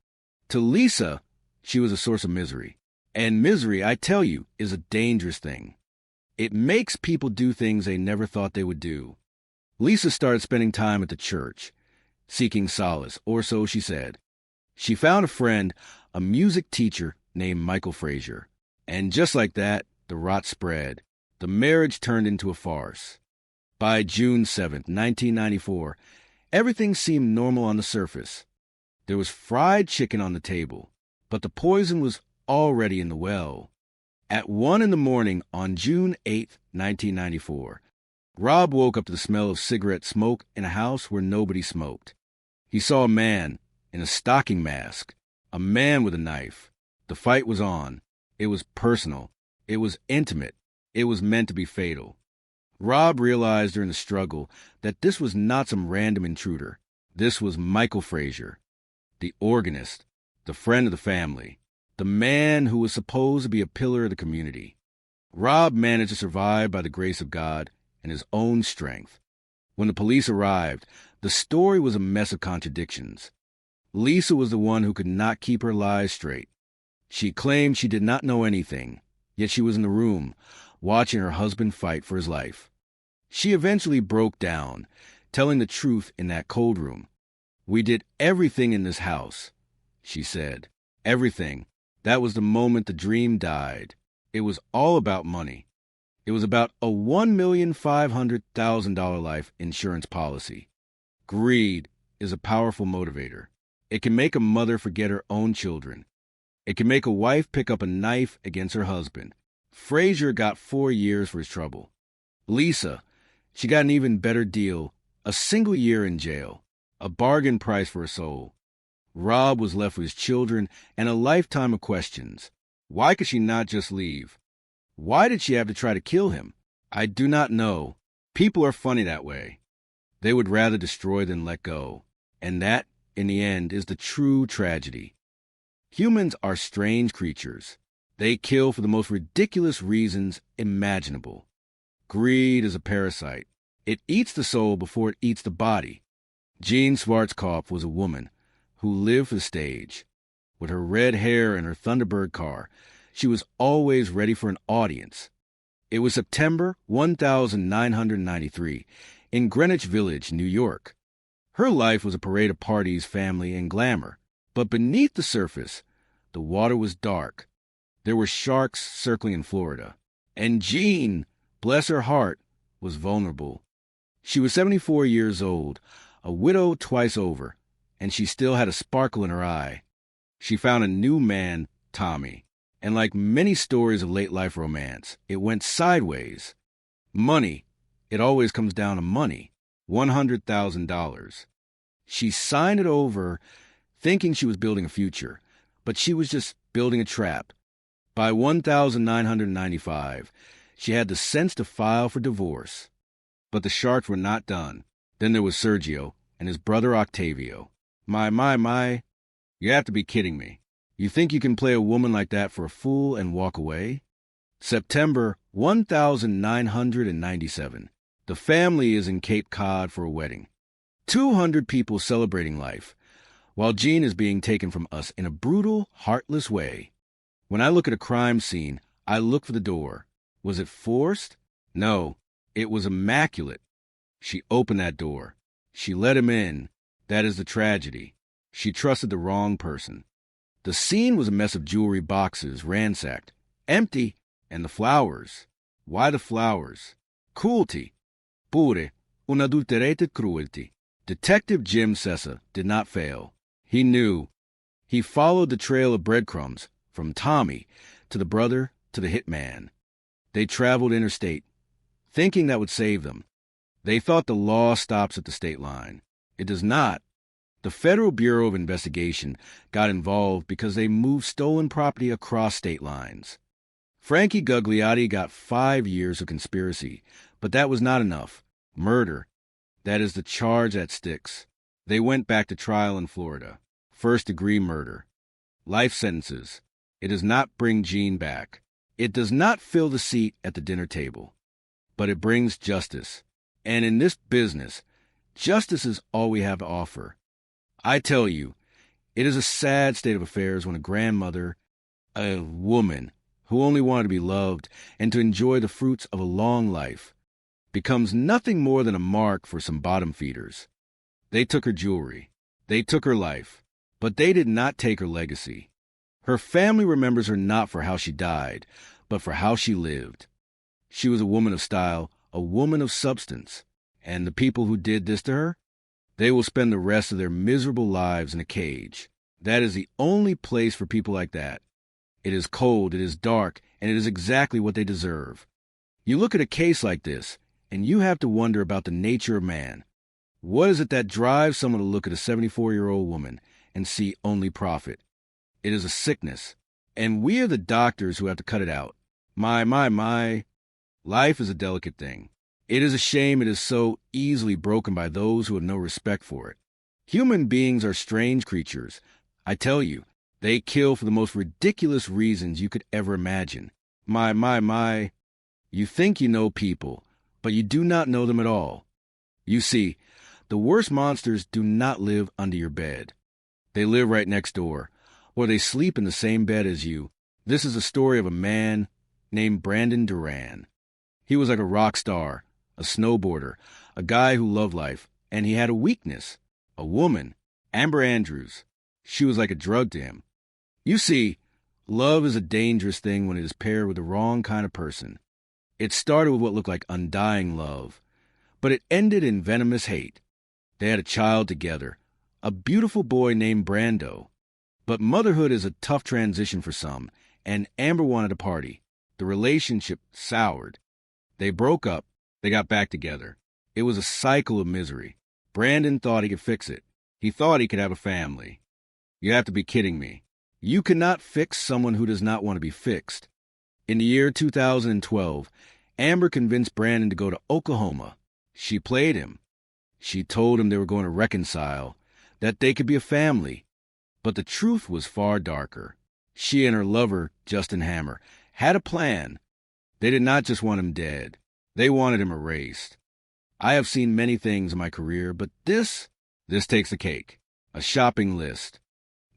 To Lisa, she was a source of misery. And misery, I tell you, is a dangerous thing. It makes people do things they never thought they would do. Lisa started spending time at the church, seeking solace, or so she said. She found a friend, a music teacher named Michael Frazier. And just like that, the rot spread. The marriage turned into a farce. By June 7th, 1994, everything seemed normal on the surface. There was fried chicken on the table, but the poison was already in the well. At 1 a.m. on June 8th, 1994, Rob woke up to the smell of cigarette smoke in a house where nobody smoked. He saw a man in a stocking mask, a man with a knife. The fight was on. It was personal. It was intimate. It was meant to be fatal. Rob realized during the struggle that this was not some random intruder. This was Michael Frazier, the organist, the friend of the family, the man who was supposed to be a pillar of the community. Rob managed to survive by the grace of God and his own strength. When the police arrived, the story was a mess of contradictions. Lisa was the one who could not keep her lies straight. She claimed she did not know anything, yet she was in the room, watching her husband fight for his life. She eventually broke down, telling the truth in that cold room. "We did everything in this house," she said. "Everything." That was the moment the dream died. It was all about money. It was about a $1,500,000 life insurance policy. Greed is a powerful motivator. It can make a mother forget her own children. It can make a wife pick up a knife against her husband. Frazier got 4 years for his trouble. Lisa, she got an even better deal, a single year in jail, a bargain price for her soul. Rob was left with his children and a lifetime of questions. Why could she not just leave? Why did she have to try to kill him? I do not know. People are funny that way. They would rather destroy than let go. And that, in the end, is the true tragedy. Humans are strange creatures. They kill for the most ridiculous reasons imaginable. Greed is a parasite. It eats the soul before it eats the body. Jean Schwarzkopf was a woman who lived for the stage. With her red hair and her Thunderbird car, she was always ready for an audience. It was September 1993 in Greenwich Village, New York. Her life was a parade of parties, family, and glamour. But beneath the surface, the water was dark. There were sharks circling in Florida. And Jean, bless her heart, was vulnerable. She was 74 years old, a widow twice over, and she still had a sparkle in her eye. She found a new man, Tommy, and like many stories of late-life romance, it went sideways. Money, it always comes down to money, $100,000. She signed it over thinking she was building a future, but she was just building a trap. By 1995, she had the sense to file for divorce. But the sharks were not done. Then there was Sergio and his brother Octavio. My, you have to be kidding me. You think you can play a woman like that for a fool and walk away? September 1997. The family is in Cape Cod for a wedding. 200 people celebrating life, while Jean is being taken from us in a brutal, heartless way. When I look at a crime scene, I look for the door. Was it forced? No, it was immaculate. She opened that door. She let him in. That is the tragedy. She trusted the wrong person. The scene was a mess of jewelry boxes, ransacked, empty, and the flowers. Why the flowers? Cruelty. Pure, unadulterated cruelty. Detective Jim Sessa did not fail. He knew. He followed the trail of breadcrumbs from Tommy to the brother to the hitman. They traveled interstate, thinking that would save them. They thought the law stops at the state line. It does not. The Federal Bureau of Investigation got involved because they moved stolen property across state lines. Frankie Gugliotti got 5 years of conspiracy, but that was not enough. Murder. That is the charge that sticks. They went back to trial in Florida. First-degree murder. Life sentences. It does not bring Jean back. It does not fill the seat at the dinner table. But it brings justice. And in this business, justice is all we have to offer. I tell you, it is a sad state of affairs when a grandmother, a woman who only wanted to be loved and to enjoy the fruits of a long life, becomes nothing more than a mark for some bottom feeders. They took her jewelry. They took her life. But they did not take her legacy. Her family remembers her not for how she died, but for how she lived. She was a woman of style, a woman of substance. And the people who did this to her? They will spend the rest of their miserable lives in a cage. That is the only place for people like that. It is cold, it is dark, and it is exactly what they deserve. You look at a case like this, and you have to wonder about the nature of man. What is it that drives someone to look at a 74-year-old woman and see only profit? It is a sickness, and we are the doctors who have to cut it out. My. Life is a delicate thing. It is a shame it is so easily broken by those who have no respect for it. Human beings are strange creatures. I tell you, they kill for the most ridiculous reasons you could ever imagine. My. You think you know people, but you do not know them at all. You see, the worst monsters do not live under your bed. They live right next door, or they sleep in the same bed as you. This is a story of a man named Brandon Duran. He was like a rock star, a snowboarder, a guy who loved life, and he had a weakness, a woman, Amber Andrews. She was like a drug to him. You see, love is a dangerous thing when it is paired with the wrong kind of person. It started with what looked like undying love, but it ended in venomous hate. They had a child together, a beautiful boy named Brando. But motherhood is a tough transition for some, and Amber wanted a party. The relationship soured. They broke up. They got back together. It was a cycle of misery. Brandon thought he could fix it. He thought he could have a family. You have to be kidding me. You cannot fix someone who does not want to be fixed. In the year 2012, Amber convinced Brandon to go to Oklahoma. She played him. She told him they were going to reconcile, that they could be a family. But the truth was far darker. She and her lover, Justin Hammer, had a plan. They did not just want him dead. They wanted him erased. I have seen many things in my career, but this takes the cake. A shopping list.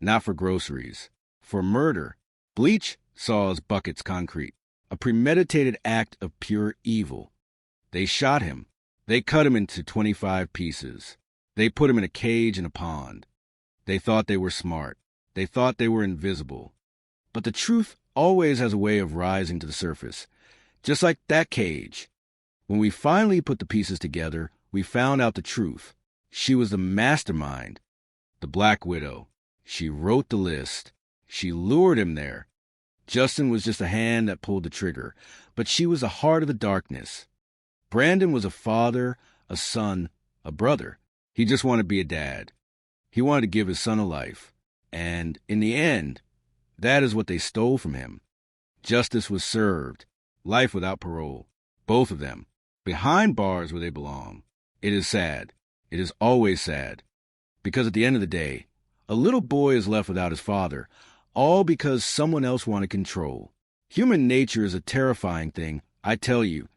Not for groceries. For murder. Bleach, saws, buckets, concrete. A premeditated act of pure evil. They shot him. They cut him into 25 pieces. They put him in a cage in a pond. They thought they were smart. They thought they were invisible. But the truth always has a way of rising to the surface. Just like that cage. When we finally put the pieces together, we found out the truth. She was the mastermind, the Black Widow. She wrote the list. She lured him there. Justin was just a hand that pulled the trigger, but she was the heart of the darkness. Brandon was a father, a son, a brother. He just wanted to be a dad. He wanted to give his son a life. And in the end, that is what they stole from him. Justice was served. Life without parole. Both of them. Behind bars where they belong. It is sad. It is always sad. Because at the end of the day, a little boy is left without his father, all because someone else wanted control. Human nature is a terrifying thing, I tell you.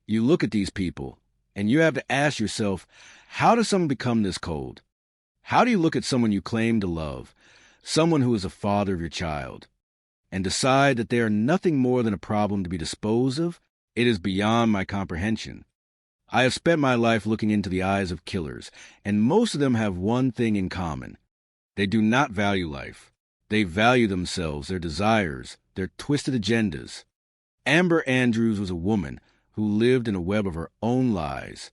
You look at these people, and you have to ask yourself, how does someone become this cold? How do you look at someone you claim to love, someone who is a father of your child, and decide that they are nothing more than a problem to be disposed of? It is beyond my comprehension. I have spent my life looking into the eyes of killers, and most of them have one thing in common. They do not value life. They value themselves, their desires, their twisted agendas. Amber Andrews was a woman who lived in a web of her own lies,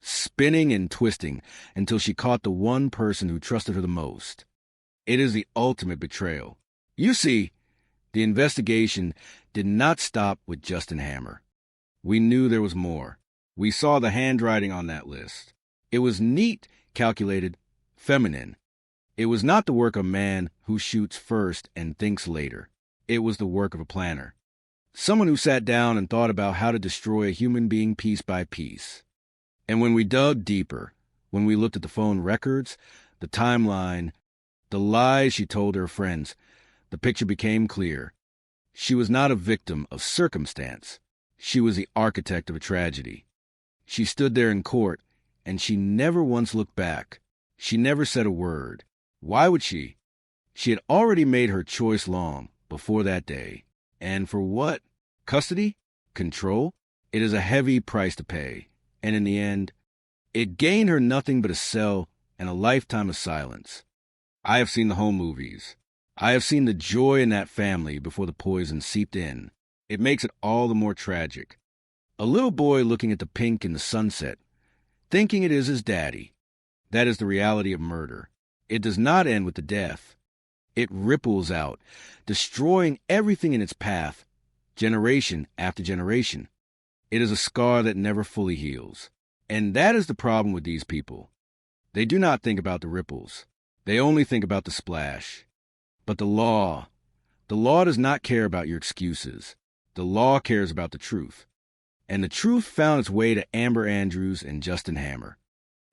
spinning and twisting until she caught the one person who trusted her the most. It is the ultimate betrayal. You see, the investigation did not stop with Justin Hammer. We knew there was more. We saw the handwriting on that list. It was neat, calculated, feminine. It was not the work of a man who shoots first and thinks later. It was the work of a planner. Someone who sat down and thought about how to destroy a human being piece by piece. And when we dug deeper, when we looked at the phone records, the timeline, the lies she told her friends, the picture became clear. She was not a victim of circumstance. She was the architect of a tragedy. She stood there in court, and she never once looked back. She never said a word. Why would she? She had already made her choice long before that day. And for what? Custody? Control? It is a heavy price to pay. And in the end, it gained her nothing but a cell and a lifetime of silence. I have seen the home movies. I have seen the joy in that family before the poison seeped in. It makes it all the more tragic. A little boy looking at the pink in the sunset, thinking it is his daddy. That is the reality of murder. It does not end with the death. It ripples out, destroying everything in its path, generation after generation. It is a scar that never fully heals. And that is the problem with these people. They do not think about the ripples. They only think about the splash. But the law does not care about your excuses. The law cares about the truth. And the truth found its way to Amber Andrews and Justin Hammer.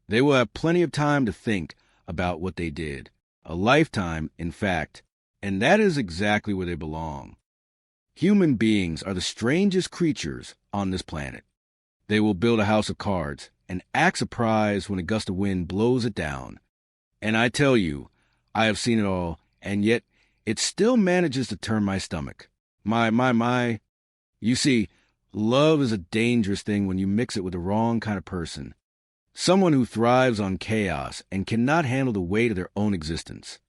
They will have plenty of time to think about what they did. A lifetime, in fact, and that is exactly where they belong. Human beings are the strangest creatures on this planet. They will build a house of cards and act surprised when a gust of wind blows it down. And I tell you, I have seen it all, and yet it still manages to turn my stomach. My. You see, love is a dangerous thing when you mix it with the wrong kind of person. Someone who thrives on chaos and cannot handle the weight of their own existence.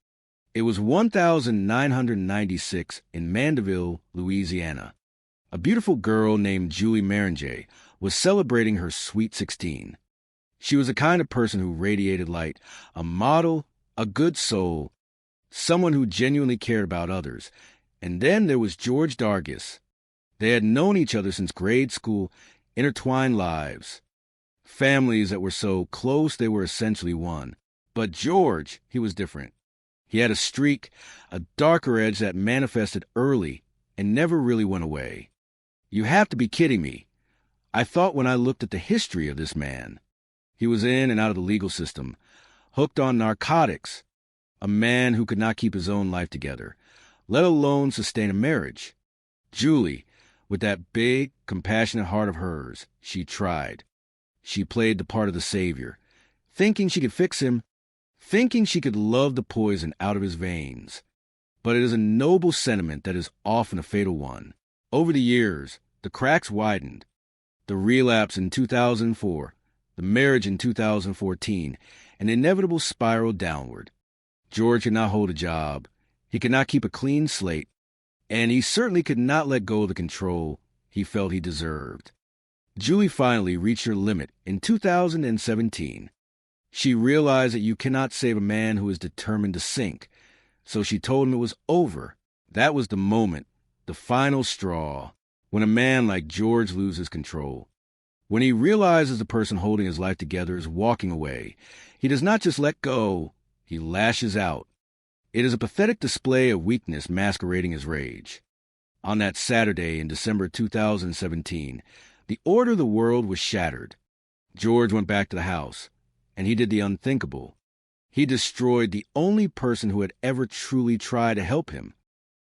It was 1996 in Mandeville, Louisiana. A beautiful girl named Julie Meringue was celebrating her sweet 16. She was the kind of person who radiated light, a model, a good soul, someone who genuinely cared about others. And then there was George Dargis. They had known each other since grade school, intertwined lives. Families that were so close they were essentially one. But George, he was different. He had a streak, a darker edge that manifested early and never really went away. You have to be kidding me. I thought when I looked at the history of this man. He was in and out of the legal system, hooked on narcotics, a man who could not keep his own life together, let alone sustain a marriage. Julie, with that big, compassionate heart of hers, she tried. She played the part of the savior, thinking she could fix him, thinking she could love the poison out of his veins. But it is a noble sentiment that is often a fatal one. Over the years, the cracks widened. The relapse in 2004, the marriage in 2014, an inevitable spiral downward. George could not hold a job. He could not keep a clean slate. And he certainly could not let go of the control he felt he deserved. Julie finally reached her limit in 2017. She realized that you cannot save a man who is determined to sink, so she told him it was over. That was the moment, the final straw, when a man like George loses control. When he realizes the person holding his life together is walking away, he does not just let go, he lashes out. It is a pathetic display of weakness masquerading as rage. On that Saturday in December 2017, the order of the world was shattered. George went back to the house, and he did the unthinkable. He destroyed the only person who had ever truly tried to help him.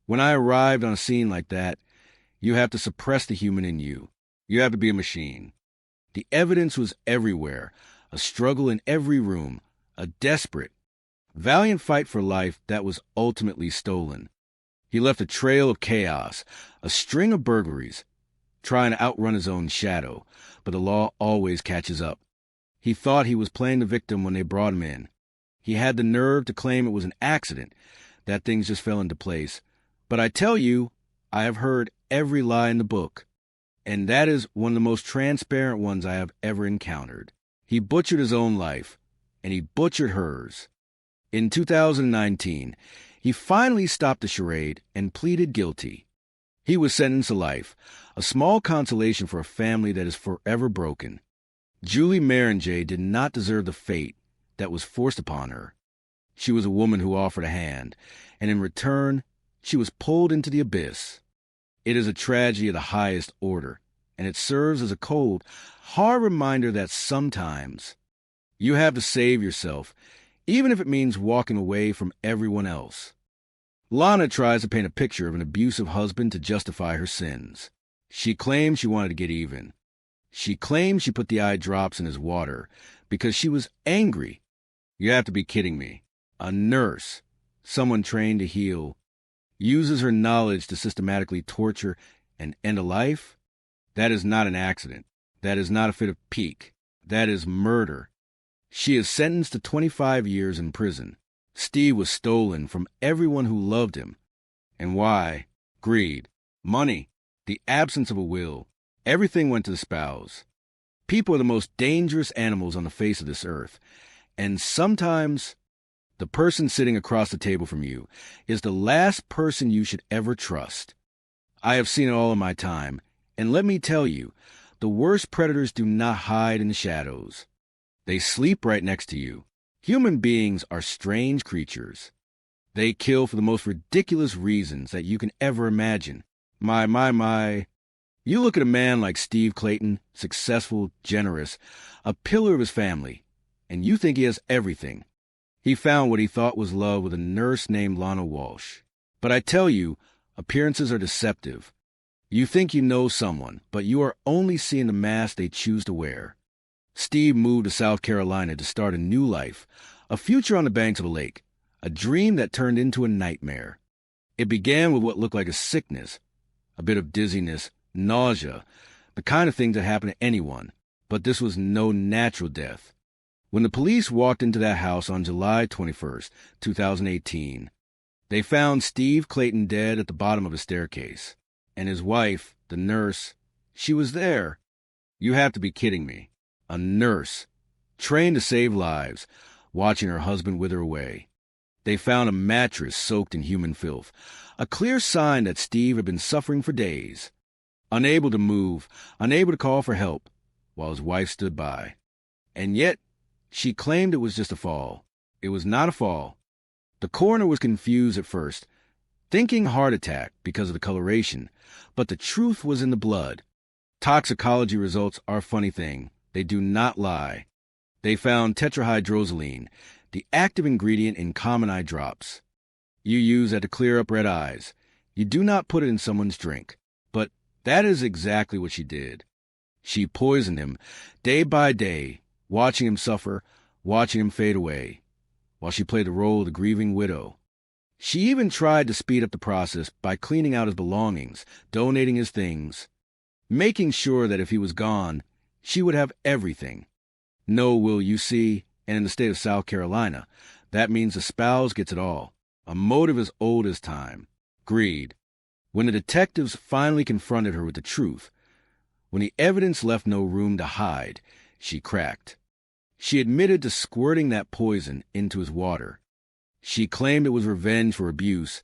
When I arrived on a scene like that, you have to suppress the human in you. You have to be a machine. The evidence was everywhere, a struggle in every room, a desperate, valiant fight for life that was ultimately stolen. He left a trail of chaos, a string of burglaries, trying to outrun his own shadow, but the law always catches up. He thought he was playing the victim when they brought him in. He had the nerve to claim it was an accident, that things just fell into place. But I tell you, I have heard every lie in the book, and that is one of the most transparent ones I have ever encountered. He butchered his own life, and he butchered hers. In 2019, he finally stopped the charade and pleaded guilty. He was sentenced to life, a small consolation for a family that is forever broken. Julie Meringue did not deserve the fate that was forced upon her. She was a woman who offered a hand, and in return, she was pulled into the abyss. It is a tragedy of the highest order, and it serves as a cold, hard reminder that sometimes you have to save yourself, even if it means walking away from everyone else. Lana tries to paint a picture of an abusive husband to justify her sins. She claims she wanted to get even. She claims she put the eye drops in his water because she was angry. You have to be kidding me. A nurse, someone trained to heal, uses her knowledge to systematically torture and end a life? That is not an accident. That is not a fit of pique. That is murder. She is sentenced to 25 years in prison. Steve was stolen from everyone who loved him. And why? Greed. Money. The absence of a will. Everything went to the spouse. People are the most dangerous animals on the face of this earth. And sometimes the person sitting across the table from you is the last person you should ever trust. I have seen it all in my time, and let me tell you, the worst predators do not hide in the shadows. They sleep right next to you. Human beings are strange creatures. They kill for the most ridiculous reasons that you can ever imagine. My. You look at a man like Steve Clayton, successful, generous, a pillar of his family, and you think he has everything. He found what he thought was love with a nurse named Lana Walsh. But I tell you, appearances are deceptive. You think you know someone, but you are only seeing the mask they choose to wear. Steve moved to South Carolina to start a new life, a future on the banks of a lake, a dream that turned into a nightmare. It began with what looked like a sickness, a bit of dizziness, nausea, the kind of thing that happened to anyone, but this was no natural death. When the police walked into that house on July 21st, 2018, they found Steve Clayton dead at the bottom of a staircase, and his wife, the nurse, she was there. You have to be kidding me. A nurse, trained to save lives, watching her husband wither away. They found a mattress soaked in human filth, a clear sign that Steve had been suffering for days. Unable to move, unable to call for help, while his wife stood by. And yet, she claimed it was just a fall. It was not a fall. The coroner was confused at first, thinking heart attack because of the coloration, but the truth was in the blood. Toxicology results are a funny thing. They do not lie. They found tetrahydrozoline, the active ingredient in common eye drops. You use that to clear up red eyes. You do not put it in someone's drink. But that is exactly what she did. She poisoned him, day by day, watching him suffer, watching him fade away, while she played the role of the grieving widow. She even tried to speed up the process by cleaning out his belongings, donating his things, making sure that if he was gone, she would have everything. No will, you see, and in the state of South Carolina, that means the spouse gets it all. A motive as old as time. Greed. When the detectives finally confronted her with the truth, when the evidence left no room to hide, she cracked. She admitted to squirting that poison into his water. She claimed it was revenge for abuse,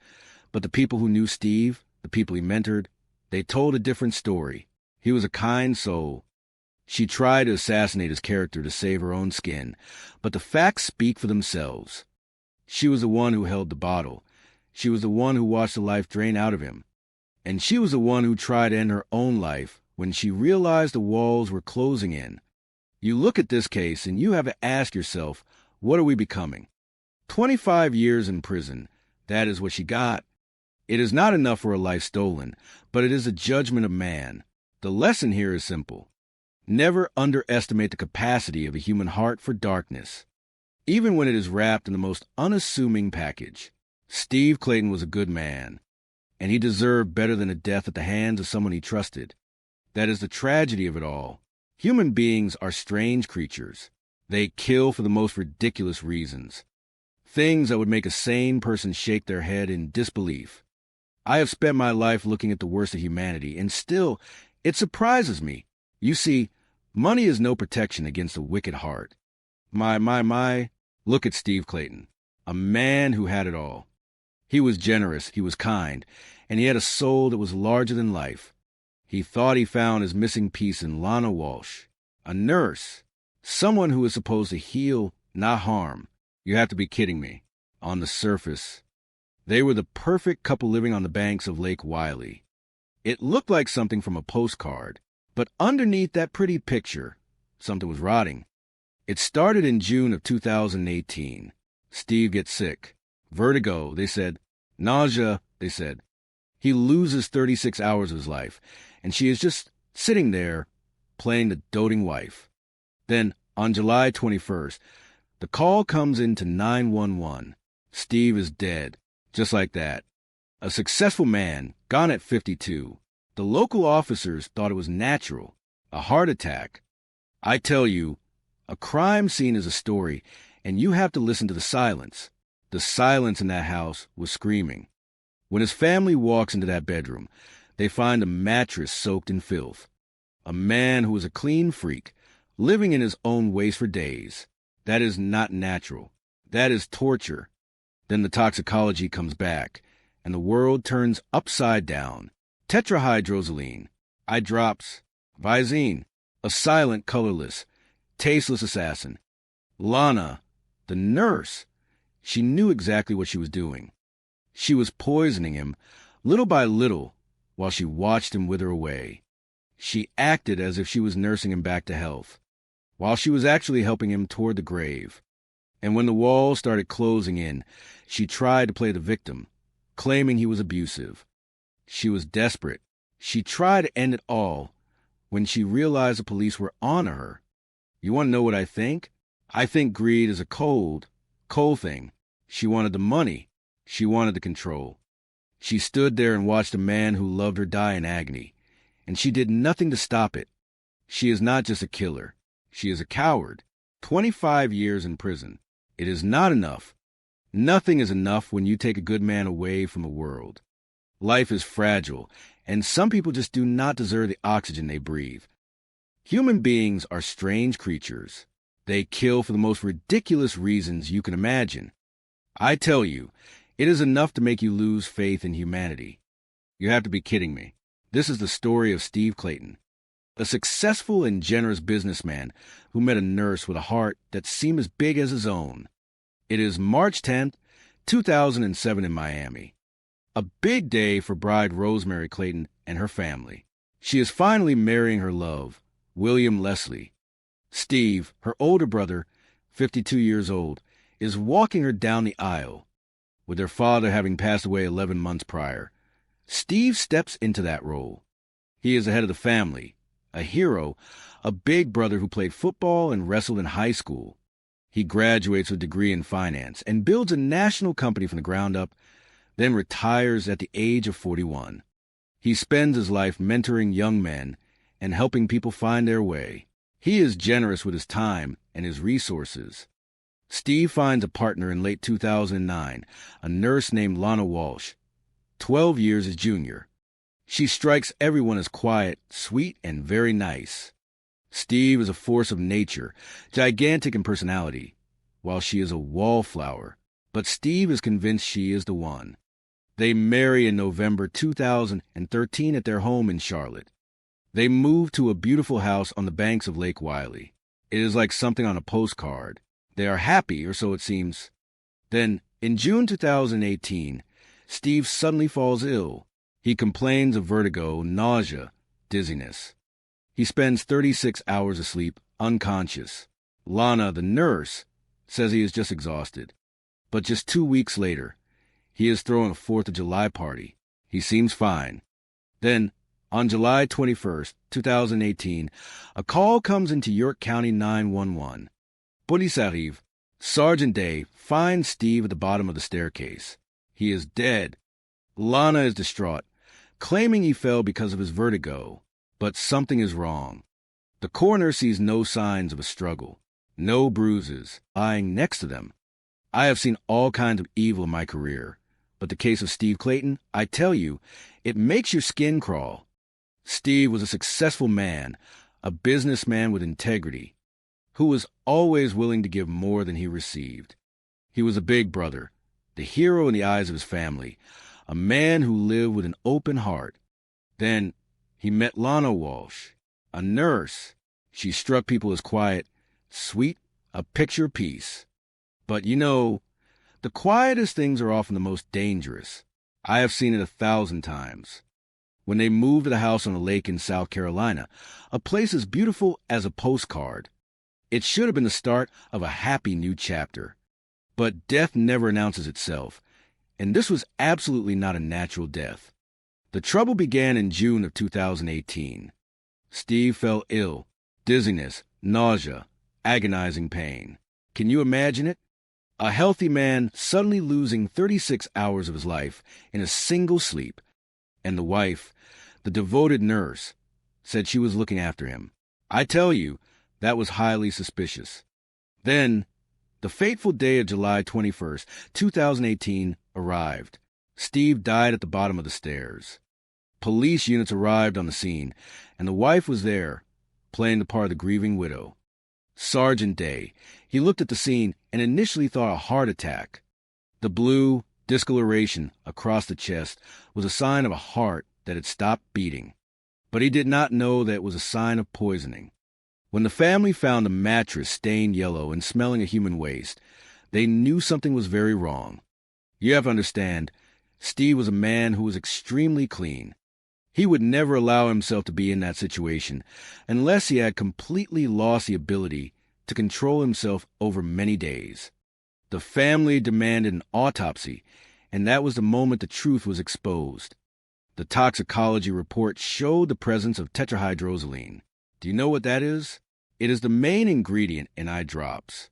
but the people who knew Steve, the people he mentored, they told a different story. He was a kind soul. She tried to assassinate his character to save her own skin, but the facts speak for themselves. She was the one who held the bottle. She was the one who watched the life drain out of him. And she was the one who tried to end her own life when she realized the walls were closing in. You look at this case and you have to ask yourself, what are we becoming? 25 years in prison, that is what she got. It is not enough for a life stolen, but it is a judgment of man. The lesson here is simple. Never underestimate the capacity of a human heart for darkness, even when it is wrapped in the most unassuming package. Steve Clayton was a good man, and he deserved better than a death at the hands of someone he trusted. That is the tragedy of it all. Human beings are strange creatures. They kill for the most ridiculous reasons. Things that would make a sane person shake their head in disbelief. I have spent my life looking at the worst of humanity, and still, it surprises me. You see, money is no protection against a wicked heart. My, look at Steve Clayton, a man who had it all. He was generous, he was kind, and he had a soul that was larger than life. He thought he found his missing piece in Lana Walsh, a nurse, someone who was supposed to heal, not harm. You have to be kidding me. On the surface, they were the perfect couple living on the banks of Lake Wylie. It looked like something from a postcard. But underneath that pretty picture, something was rotting. It started in June of 2018. Steve gets sick. Vertigo, they said. Nausea, they said. He loses 36 hours of his life, and she is just sitting there, playing the doting wife. Then, on July 21st, the call comes into 911. Steve is dead, just like that. A successful man, gone at 52. The local officers thought it was natural, a heart attack. I tell you, a crime scene is a story, and you have to listen to the silence. The silence in that house was screaming. When his family walks into that bedroom, they find a mattress soaked in filth. A man who was a clean freak, living in his own waste for days. That is not natural. That is torture. Then the toxicology comes back, and the world turns upside down. Tetrahydrozoline, eye drops, Visine, a silent, colorless, tasteless assassin. Lana, the nurse, she knew exactly what she was doing. She was poisoning him, little by little, while she watched him wither away. She acted as if she was nursing him back to health, while she was actually helping him toward the grave. And when the walls started closing in, she tried to play the victim, claiming he was abusive. She was desperate. She tried to end it all when she realized the police were on her. You want to know what I think? I think greed is a cold thing. She wanted the money. She wanted the control. She stood there and watched a man who loved her die in agony, and she did nothing to stop it. She is not just a killer. She is a coward. 25 years in prison. It is not enough. Nothing is enough when you take a good man away from the world. Life is fragile, and some people just do not deserve the oxygen they breathe. Human beings are strange creatures. They kill for the most ridiculous reasons you can imagine. I tell you, it is enough to make you lose faith in humanity. You have to be kidding me. This is the story of Steve Clayton, a successful and generous businessman who met a nurse with a heart that seemed as big as his own. It is March 10th, 2007 in Miami. A big day for bride Rosemary Clayton and her family. She is finally marrying her love, William Leslie. Steve, her older brother, 52 years old, is walking her down the aisle. With their father having passed away 11 months prior, Steve steps into that role. He is the head of the family, a hero, a big brother who played football and wrestled in high school. He graduates with a degree in finance and builds a national company from the ground up, then retires at the age of 41. He spends his life mentoring young men and helping people find their way. He is generous with his time and his resources. Steve finds a partner in late 2009, a nurse named Lana Walsh, 12 years his junior. She strikes everyone as quiet, sweet, and very nice. Steve is a force of nature, gigantic in personality, while she is a wallflower. But Steve is convinced she is the one. They marry in November 2013 at their home in Charlotte. They move to a beautiful house on the banks of Lake Wylie. It is like something on a postcard. They are happy, or so it seems. Then, in June 2018, Steve suddenly falls ill. He complains of vertigo, nausea, dizziness. He spends 36 hours asleep, unconscious. Lana, the nurse, says he is just exhausted. But just 2 weeks later, he is throwing a 4th of July party. He seems fine. Then, on July 21st, 2018, a call comes into York County 911. Police arrive. Sergeant Day finds Steve at the bottom of the staircase. He is dead. Lana is distraught, claiming he fell because of his vertigo. But something is wrong. The coroner sees no signs of a struggle, no bruises lying next to them. I have seen all kinds of evil in my career, but the case of Steve Clayton, I tell you, it makes your skin crawl. Steve was a successful man, a businessman with integrity, who was always willing to give more than he received. He was a big brother, the hero in the eyes of his family, a man who lived with an open heart. Then he met Lana Walsh, a nurse. She struck people as quiet, sweet, a picture of peace. But you know, the quietest things are often the most dangerous. I have seen it 1,000 times. When they moved to the house on a lake in South Carolina, a place as beautiful as a postcard. It should have been the start of a happy new chapter. But death never announces itself, and this was absolutely not a natural death. The trouble began in June of 2018. Steve fell ill, dizziness, nausea, agonizing pain. Can you imagine it? A healthy man suddenly losing 36 hours of his life in a single sleep. And the wife, the devoted nurse, said she was looking after him. I tell you, that was highly suspicious. Then, the fateful day of July 21st, 2018, arrived. Steve died at the bottom of the stairs. Police units arrived on the scene, and the wife was there, playing the part of the grieving widow. Sergeant Day, he looked at the scene and initially thought a heart attack. The blue discoloration across the chest was a sign of a heart that had stopped beating. But he did not know that it was a sign of poisoning. When the family found a mattress stained yellow and smelling of human waste, they knew something was very wrong. You have to understand, Steve was a man who was extremely clean. He would never allow himself to be in that situation unless he had completely lost the ability to control himself over many days. The family demanded an autopsy, and that was the moment the truth was exposed. The toxicology report showed the presence of tetrahydrozoline. Do you know what that is? It is the main ingredient in eye drops.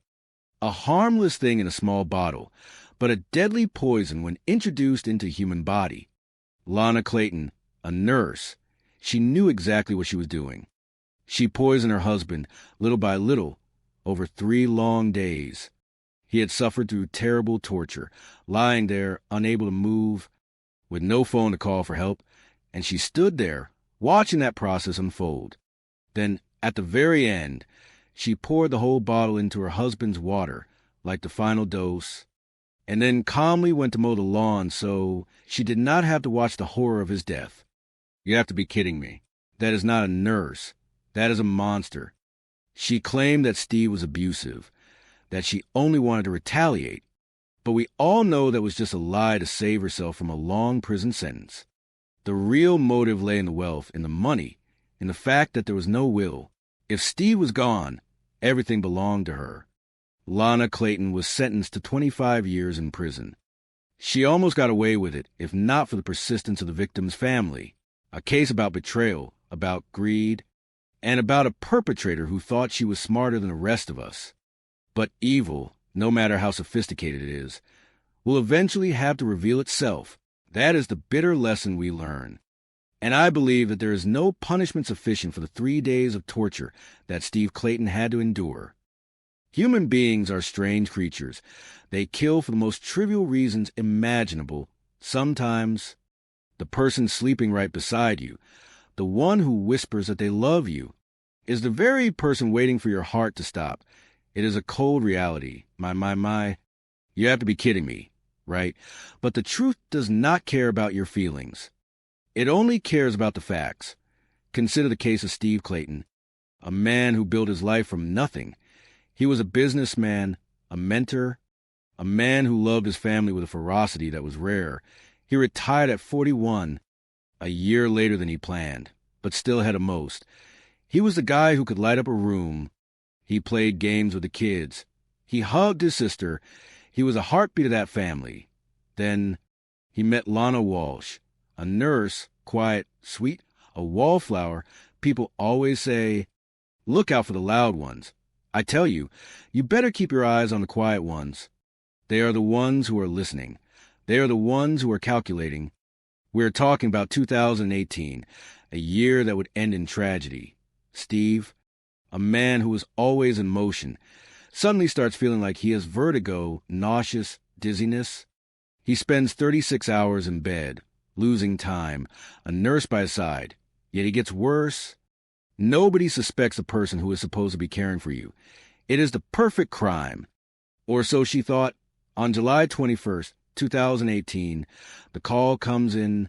A harmless thing in a small bottle, but a deadly poison when introduced into the human body. Lana Clayton, a nurse, she knew exactly what she was doing. She poisoned her husband, little by little, over 3 long days. He had suffered through terrible torture, lying there, unable to move, with no phone to call for help, and she stood there, watching that process unfold. Then, at the very end, she poured the whole bottle into her husband's water, like the final dose, and then calmly went to mow the lawn so she did not have to watch the horror of his death. You have to be kidding me. That is not a nurse. That is a monster. She claimed that Steve was abusive, that she only wanted to retaliate, but we all know that was just a lie to save herself from a long prison sentence. The real motive lay in the wealth, in the money, in the fact that there was no will. If Steve was gone, everything belonged to her. Lana Clayton was sentenced to 25 years in prison. She almost got away with it, if not for the persistence of the victim's family. A case about betrayal, about greed, and about a perpetrator who thought she was smarter than the rest of us. But evil, no matter how sophisticated it is, will eventually have to reveal itself. That is the bitter lesson we learn. And I believe that there is no punishment sufficient for the 3 days of torture that Steve Clayton had to endure. Human beings are strange creatures. They kill for the most trivial reasons imaginable. Sometimes the person sleeping right beside you, the one who whispers that they love you, is the very person waiting for your heart to stop. It is a cold reality. My. You have to be kidding me, right? But the truth does not care about your feelings. It only cares about the facts. Consider the case of Steve Clayton, a man who built his life from nothing. He was a businessman, a mentor, a man who loved his family with a ferocity that was rare. He retired at 41, a year later than he planned, but still ahead of most. He was the guy who could light up a room. He played games with the kids. He hugged his sister. He was a heartbeat of that family. Then he met Lana Walsh, a nurse, quiet, sweet, a wallflower. People always say, look out for the loud ones. I tell you, you better keep your eyes on the quiet ones. They are the ones who are listening. They are the ones who are calculating. We are talking about 2018, a year that would end in tragedy. Steve, a man who was always in motion, suddenly starts feeling like he has vertigo, nauseous, dizziness. He spends 36 hours in bed, losing time, a nurse by his side. Yet he gets worse. Nobody suspects the person who is supposed to be caring for you. It is the perfect crime. Or so she thought. On July 21st, 2018, the call comes in.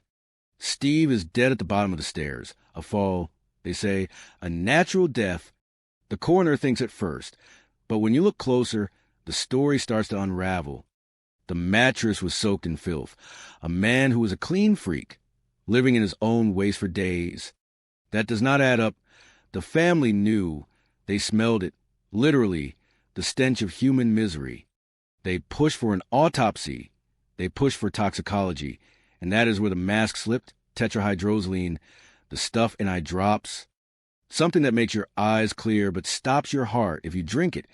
Steve is dead at the bottom of the stairs. A fall, they say, a natural death. The coroner thinks at first, but when you look closer, the story starts to unravel. The mattress was soaked in filth. A man who was a clean freak, living in his own waste for days. That does not add up. The family knew. They smelled it. Literally, the stench of human misery. They pushed for an autopsy. They pushed for toxicology. And that is where the mask slipped, tetrahydrozoline, the stuff in eye drops. Something that makes your eyes clear but stops your heart if you drink it.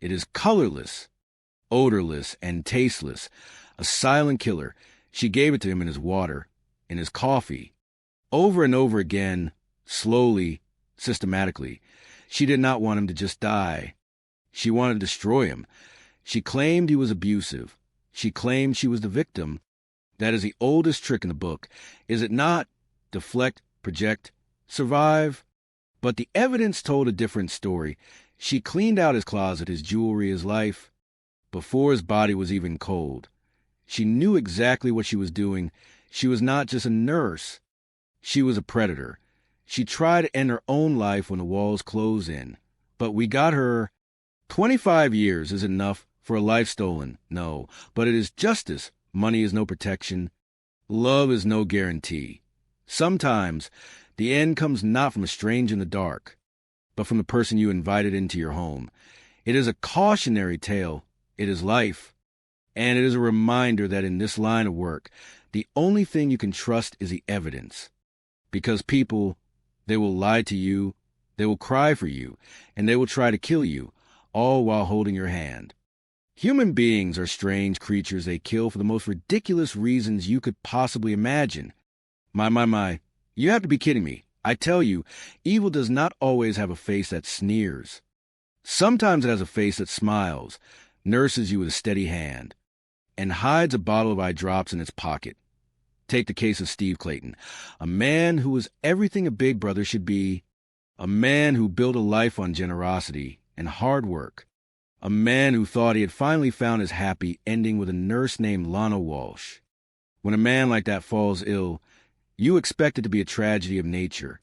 It is colorless, odorless, and tasteless. A silent killer. She gave it to him in his water, in his coffee. Over and over again, slowly, systematically. She did not want him to just die. She wanted to destroy him. She claimed he was abusive. She claimed she was the victim. That is the oldest trick in the book, is it not? Deflect, project, survive. But the evidence told a different story. She cleaned out his closet, his jewelry, his life, before his body was even cold. She knew exactly what she was doing. She was not just a nurse. She was a predator. She tried to end her own life when the walls closed in. But we got her. 25 years is enough for a life stolen. No, but it is justice. Money is no protection. Love is no guarantee. Sometimes the end comes not from a stranger in the dark, but from the person you invited into your home. It is a cautionary tale. It is life. And it is a reminder that in this line of work, the only thing you can trust is the evidence. Because people, they will lie to you, they will cry for you, and they will try to kill you, all while holding your hand. Human beings are strange creatures. They kill for the most ridiculous reasons you could possibly imagine. My. You have to be kidding me. I tell you, evil does not always have a face that sneers. Sometimes it has a face that smiles, nurses you with a steady hand, and hides a bottle of eye drops in its pocket. Take the case of Steve Clayton, a man who was everything a big brother should be, a man who built a life on generosity and hard work, a man who thought he had finally found his happy ending with a nurse named Lana Walsh. When a man like that falls ill, you expect it to be a tragedy of nature.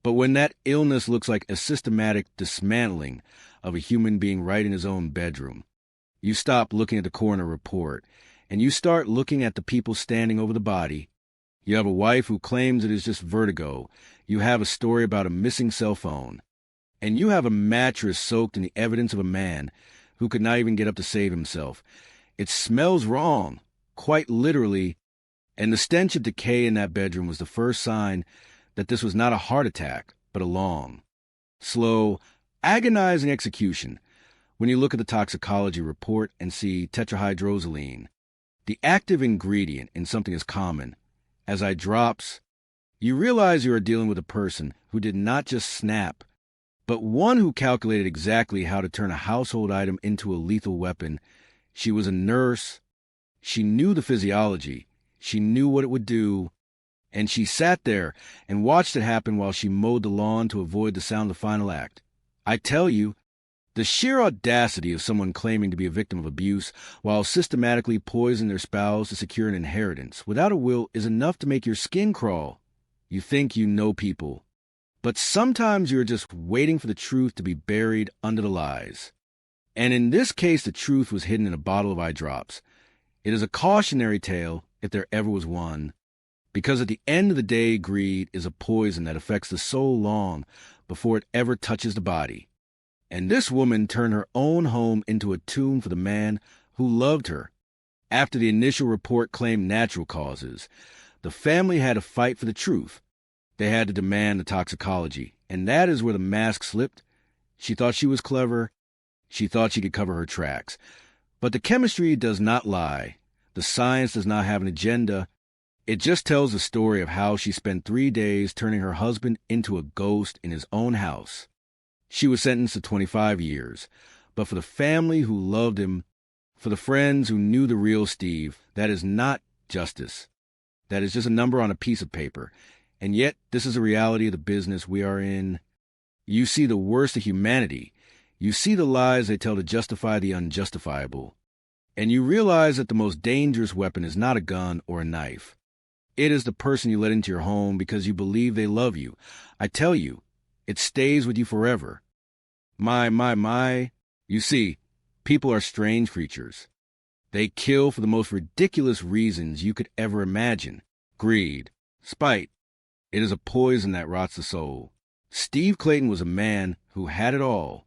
But when that illness looks like a systematic dismantling of a human being right in his own bedroom, you stop looking at the coroner report, and you start looking at the people standing over the body. You have a wife who claims it is just vertigo. You have a story about a missing cell phone. And you have a mattress soaked in the evidence of a man who could not even get up to save himself. It smells wrong, quite literally, and the stench of decay in that bedroom was the first sign that this was not a heart attack, but a long, slow, agonizing execution. When you look at the toxicology report and see tetrahydrozoline, the active ingredient in something as common as eye drops, you realize you are dealing with a person who did not just snap, but one who calculated exactly how to turn a household item into a lethal weapon. She was a nurse. She knew the physiology. She knew what it would do. And she sat there and watched it happen while she mowed the lawn to avoid the sound of the final act. I tell you, the sheer audacity of someone claiming to be a victim of abuse while systematically poisoning their spouse to secure an inheritance without a will is enough to make your skin crawl. You think you know people, but sometimes you're just waiting for the truth to be buried under the lies. And in this case, the truth was hidden in a bottle of eye drops. It is a cautionary tale, if there ever was one, because at the end of the day, greed is a poison that affects the soul long before it ever touches the body. And this woman turned her own home into a tomb for the man who loved her. After the initial report claimed natural causes, the family had to fight for the truth. They had to demand the toxicology, and that is where the mask slipped. She thought she was clever. She thought she could cover her tracks. But the chemistry does not lie. The science does not have an agenda. It just tells the story of how she spent 3 days turning her husband into a ghost in his own house. She was sentenced to 25 years, but for the family who loved him, for the friends who knew the real Steve, that is not justice. That is just a number on a piece of paper. And yet, this is the reality of the business we are in. You see the worst of humanity. You see the lies they tell to justify the unjustifiable. And you realize that the most dangerous weapon is not a gun or a knife. It is the person you let into your home because you believe they love you. I tell you, it stays with you forever. My. You see, people are strange creatures. They kill for the most ridiculous reasons you could ever imagine. Greed, spite. It is a poison that rots the soul. Steve Clayton was a man who had it all.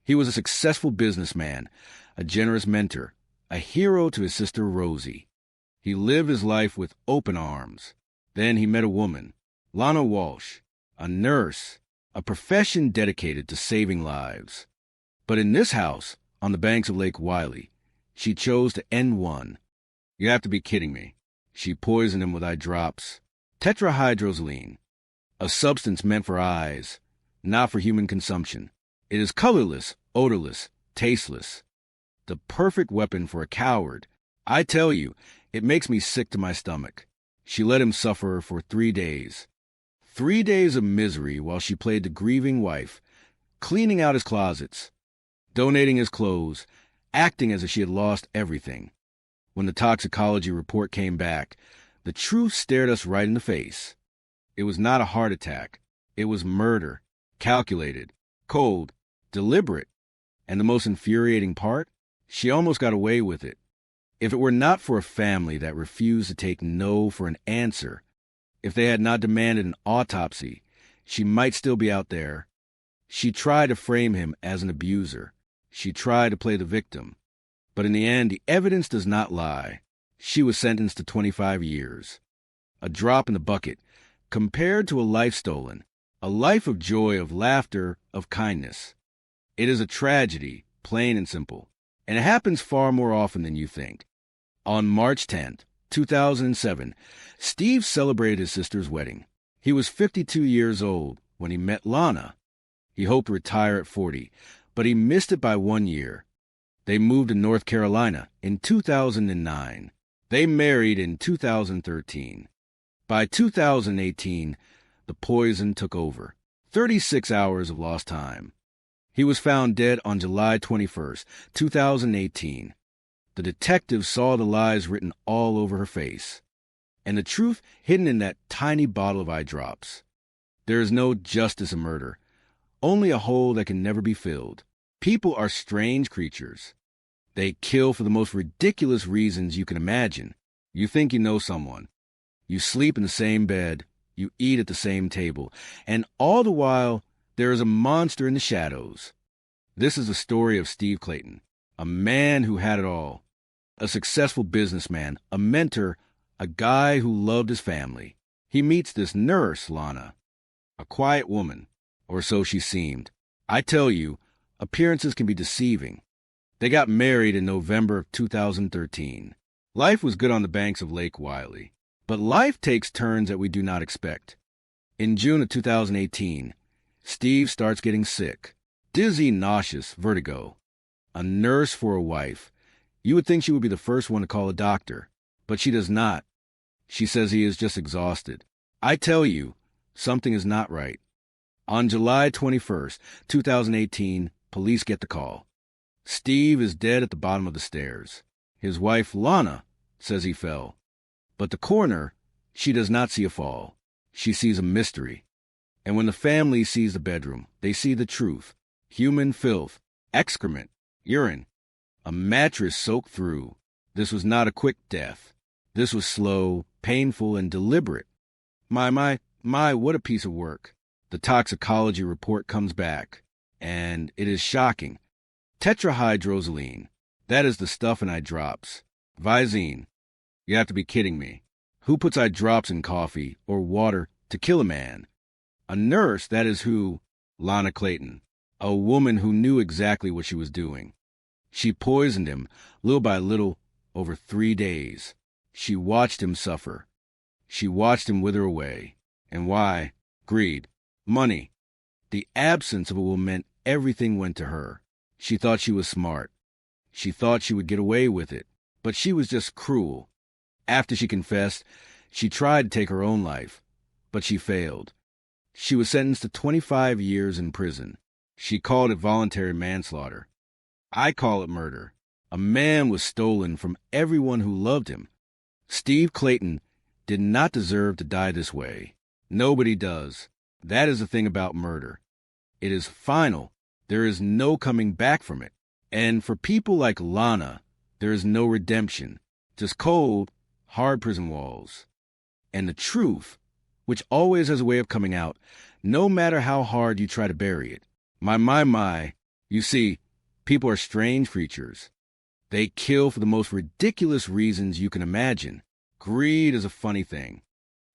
He was a successful businessman, a generous mentor, a hero to his sister Rosie. He lived his life with open arms. Then he met a woman, Lana Walsh, a nurse, a profession dedicated to saving lives. But in this house, on the banks of Lake Wiley, she chose to end one. You have to be kidding me. She poisoned him with eye drops. Tetrahydrozoline, a substance meant for eyes, not for human consumption. It is colorless, odorless, tasteless. The perfect weapon for a coward. I tell you, it makes me sick to my stomach. She let him suffer for 3 days. 3 days of misery while she played the grieving wife, cleaning out his closets, donating his clothes, acting as if she had lost everything. When the toxicology report came back, the truth stared us right in the face. It was not a heart attack. It was murder, calculated, cold, deliberate. And the most infuriating part? She almost got away with it. If it were not for a family that refused to take no for an answer, if they had not demanded an autopsy, she might still be out there. She tried to frame him as an abuser. She tried to play the victim. But in the end, the evidence does not lie. She was sentenced to 25 years. A drop in the bucket, compared to a life stolen, a life of joy, of laughter, of kindness. It is a tragedy, plain and simple, and it happens far more often than you think. On March 10th, 2007, Steve celebrated his sister's wedding. He was 52 years old when he met Lana. He hoped to retire at 40, but he missed it by 1 year. They moved to North Carolina in 2009. They married in 2013. By 2018, the poison took over. 36 hours of lost time. He was found dead on July 21st, 2018. The detective saw the lies written all over her face, and the truth hidden in that tiny bottle of eye drops. There is no justice in murder, only a hole that can never be filled. People are strange creatures. They kill for the most ridiculous reasons you can imagine. You think you know someone. You sleep in the same bed. You eat at the same table. And all the while, there is a monster in the shadows. This is the story of Steve Clayton, a man who had it all. A successful businessman, a mentor, a guy who loved his family. He meets this nurse, Lana, a quiet woman, or so she seemed. I tell you, appearances can be deceiving. They got married in November of 2013. Life was good on the banks of Lake Wylie, but life takes turns that we do not expect. In June of 2018, Steve starts getting sick. Dizzy, nauseous, vertigo. A nurse for a wife. You would think she would be the first one to call a doctor, but she does not. She says he is just exhausted. I tell you, something is not right. On July 21st, 2018, police get the call. Steve is dead at the bottom of the stairs. His wife, Lana, says he fell. But the coroner, she does not see a fall. She sees a mystery. And when the family sees the bedroom, they see the truth. Human filth, excrement, urine. A mattress soaked through. This was not a quick death. This was slow, painful, and deliberate. My, what a piece of work. The toxicology report comes back, and it is shocking. Tetrahydrozoline. That is the stuff in eye drops. Visine. You have to be kidding me. Who puts eye drops in coffee or water to kill a man? A nurse, that is who. Lana Clayton. A woman who knew exactly what she was doing. She poisoned him, little by little, over 3 days. She watched him suffer. She watched him wither away. And why? Greed. Money. The absence of a will meant everything went to her. She thought she was smart. She thought she would get away with it. But she was just cruel. After she confessed, she tried to take her own life. But she failed. She was sentenced to 25 years in prison. She called it voluntary manslaughter. I call it murder. A man was stolen from everyone who loved him. Steve Clayton did not deserve to die this way. Nobody does. That is the thing about murder. It is final. There is no coming back from it. And for people like Lana, there is no redemption. Just cold, hard prison walls. And the truth, which always has a way of coming out, no matter how hard you try to bury it. My. You see, people are strange creatures. They kill for the most ridiculous reasons you can imagine. Greed is a funny thing.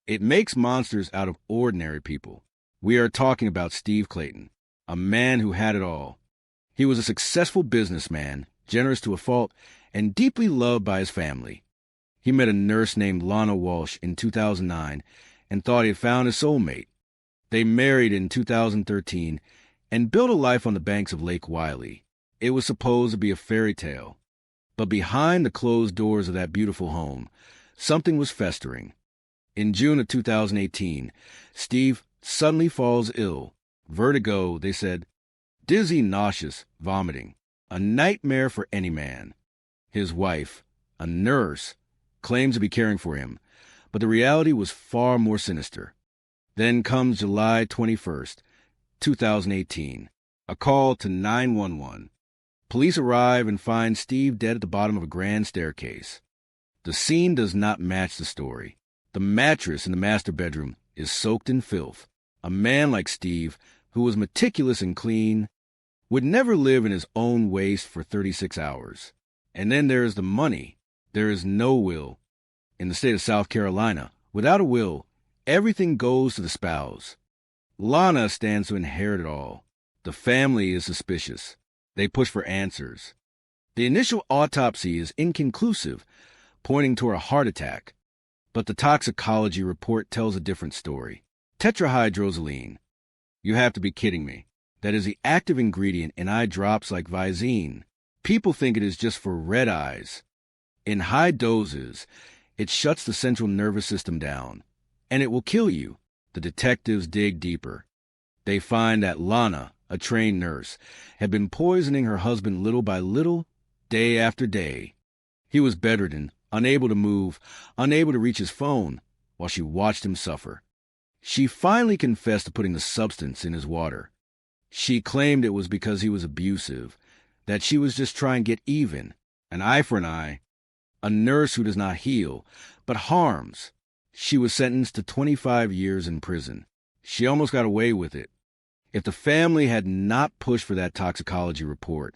It makes monsters out of ordinary people. We are talking about Steve Clayton, a man who had it all. He was a successful businessman, generous to a fault, and deeply loved by his family. He met a nurse named Lana Walsh in 2009 and thought he had found his soulmate. They married in 2013 and built a life on the banks of Lake Wylie. It was supposed to be a fairy tale. But behind the closed doors of that beautiful home, something was festering. In June of 2018, Steve suddenly falls ill. Vertigo, they said. Dizzy, nauseous, vomiting. A nightmare for any man. His wife, a nurse, claims to be caring for him, but the reality was far more sinister. Then comes July 21st, 2018. A call to 911. Police arrive and find Steve dead at the bottom of a grand staircase. The scene does not match the story. The mattress in the master bedroom is soaked in filth. A man like Steve, who was meticulous and clean, would never live in his own waste for 36 hours. And then there is the money. There is no will. In the state of South Carolina, without a will, everything goes to the spouse. Lana stands to inherit it all. The family is suspicious. They push for answers. The initial autopsy is inconclusive. pointing toward a heart attack. But the toxicology report tells a different story. Tetrahydrozoline. You have to be kidding me. That is the active ingredient in eye drops like Visine. People think it is just for red eyes. In high doses, it shuts the central nervous system down, and it will kill you. The detectives dig deeper. They find that Lana, a trained nurse, had been poisoning her husband little by little, day after day. He was bedridden, unable to move, unable to reach his phone, while she watched him suffer. She finally confessed to putting the substance in his water. She claimed it was because he was abusive, that she was just trying to get even, an eye for an eye. A nurse who does not heal, but harms. She was sentenced to 25 years in prison. She almost got away with it. If the family had not pushed for that toxicology report,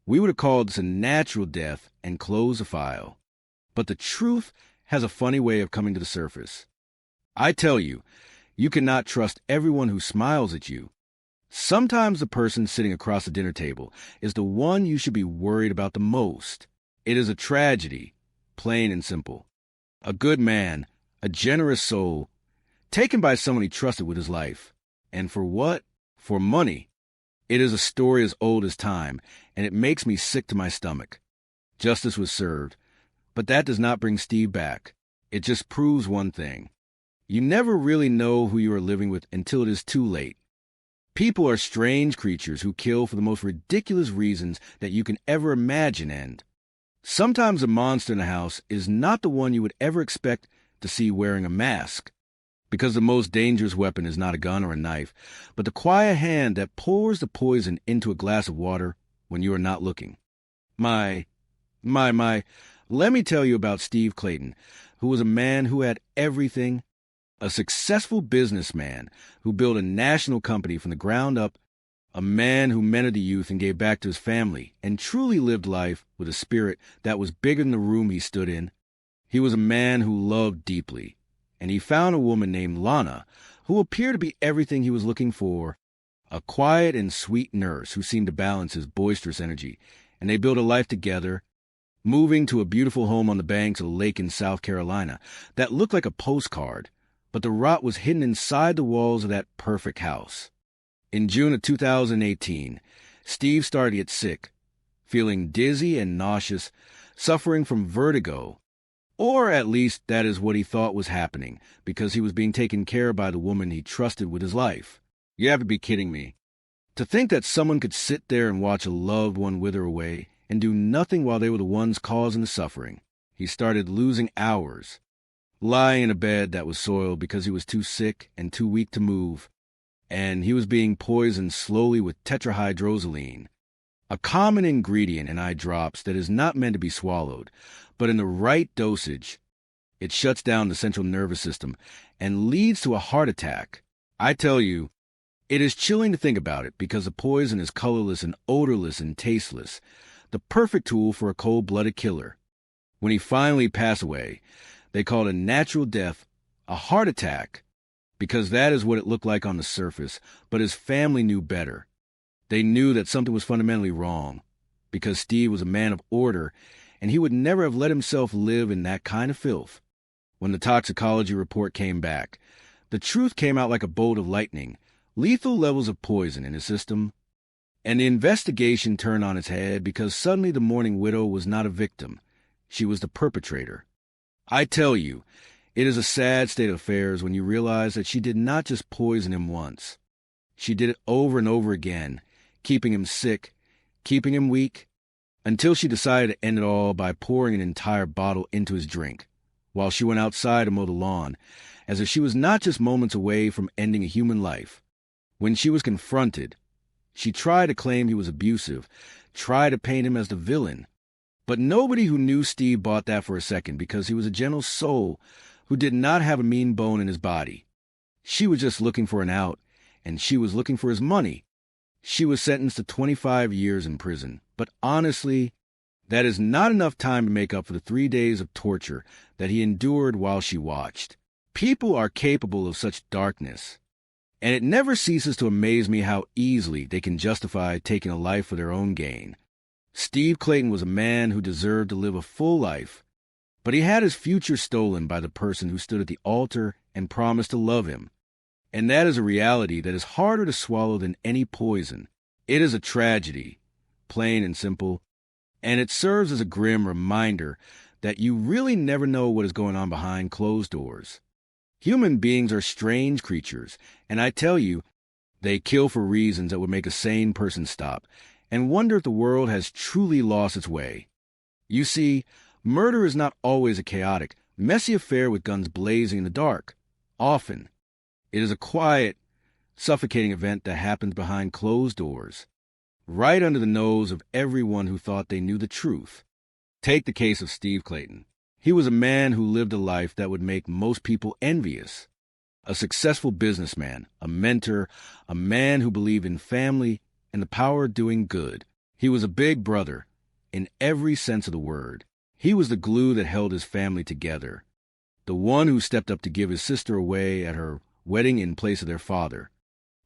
we would have called this a natural death and closed the file. But the truth has a funny way of coming to the surface. I tell you, you cannot trust everyone who smiles at you. Sometimes the person sitting across the dinner table is the one you should be worried about the most. It is a tragedy, plain and simple. A good man, a generous soul, taken by someone he trusted with his life. And for what? For money. It is a story as old as time, and it makes me sick to my stomach. Justice was served, but that does not bring Steve back. It just proves one thing. You never really know who you are living with until it is too late. People are strange creatures who kill for the most ridiculous reasons that you can ever imagine, and sometimes a monster in a house is not the one you would ever expect to see wearing a mask, because the most dangerous weapon is not a gun or a knife, but the quiet hand that pours the poison into a glass of water when you are not looking. Let me tell you about Steve Clayton, who was a man who had everything. A successful businessman who built a national company from the ground up, a man who mentored the youth and gave back to his family and truly lived life with a spirit that was bigger than the room he stood in. He was a man who loved deeply, and he found a woman named Lana who appeared to be everything he was looking for, a quiet and sweet nurse who seemed to balance his boisterous energy, and they built a life together, moving to a beautiful home on the banks of a lake in South Carolina that looked like a postcard. But the rot was hidden inside the walls of that perfect house. In June of 2018, Steve started to get sick, feeling dizzy and nauseous, suffering from vertigo. Or at least that is what he thought was happening, because he was being taken care of by the woman he trusted with his life. You have to be kidding me. To think that someone could sit there and watch a loved one wither away and do nothing while they were the ones causing the suffering. He started losing hours, lying in a bed that was soiled because he was too sick and too weak to move, and he was being poisoned slowly with tetrahydrozoline, a common ingredient in eye drops that is not meant to be swallowed, but in the right dosage, it shuts down the central nervous system and leads to a heart attack. I tell you, it is chilling to think about it because the poison is colorless and odorless and tasteless, the perfect tool for a cold-blooded killer. When he finally passed away, they called it a natural death, a heart attack, because that is what it looked like on the surface, but his family knew better. They knew that something was fundamentally wrong, because Steve was a man of order, and he would never have let himself live in that kind of filth. When the toxicology report came back, the truth came out like a bolt of lightning, lethal levels of poison in his system, and the investigation turned on its head because suddenly the mourning widow was not a victim. She was the perpetrator. I tell you, it is a sad state of affairs when you realize that she did not just poison him once. She did it over and over again, keeping him sick, keeping him weak, until she decided to end it all by pouring an entire bottle into his drink, while she went outside to mow the lawn, as if she was not just moments away from ending a human life. When she was confronted, she tried to claim he was abusive, tried to paint him as the villain. But nobody who knew Steve bought that for a second because he was a gentle soul who did not have a mean bone in his body. She was just looking for an out, and she was looking for his money. She was sentenced to 25 years in prison, but honestly, that is not enough time to make up for the 3 days of torture that he endured while she watched. People are capable of such darkness, and it never ceases to amaze me how easily they can justify taking a life for their own gain. Steve Clayton was a man who deserved to live a full life, But he had his future stolen by the person who stood at the altar and promised to love him. And that is a reality that is harder to swallow than any poison. It is a tragedy, plain and simple, and it serves as a grim reminder that you really never know what is going on behind closed doors. Human beings are strange creatures, and I tell you, they kill for reasons that would make a sane person stop and wonder if the world has truly lost its way. You see, murder is not always a chaotic, messy affair with guns blazing in the dark. Often, it is a quiet, suffocating event that happens behind closed doors, right under the nose of everyone who thought they knew the truth. Take the case of Steve Clayton. He was a man who lived a life that would make most people envious. A successful businessman, a mentor, a man who believed in family and the power of doing good. He was a big brother in every sense of the word. He was the glue that held his family together, the one who stepped up to give his sister away at her wedding in place of their father,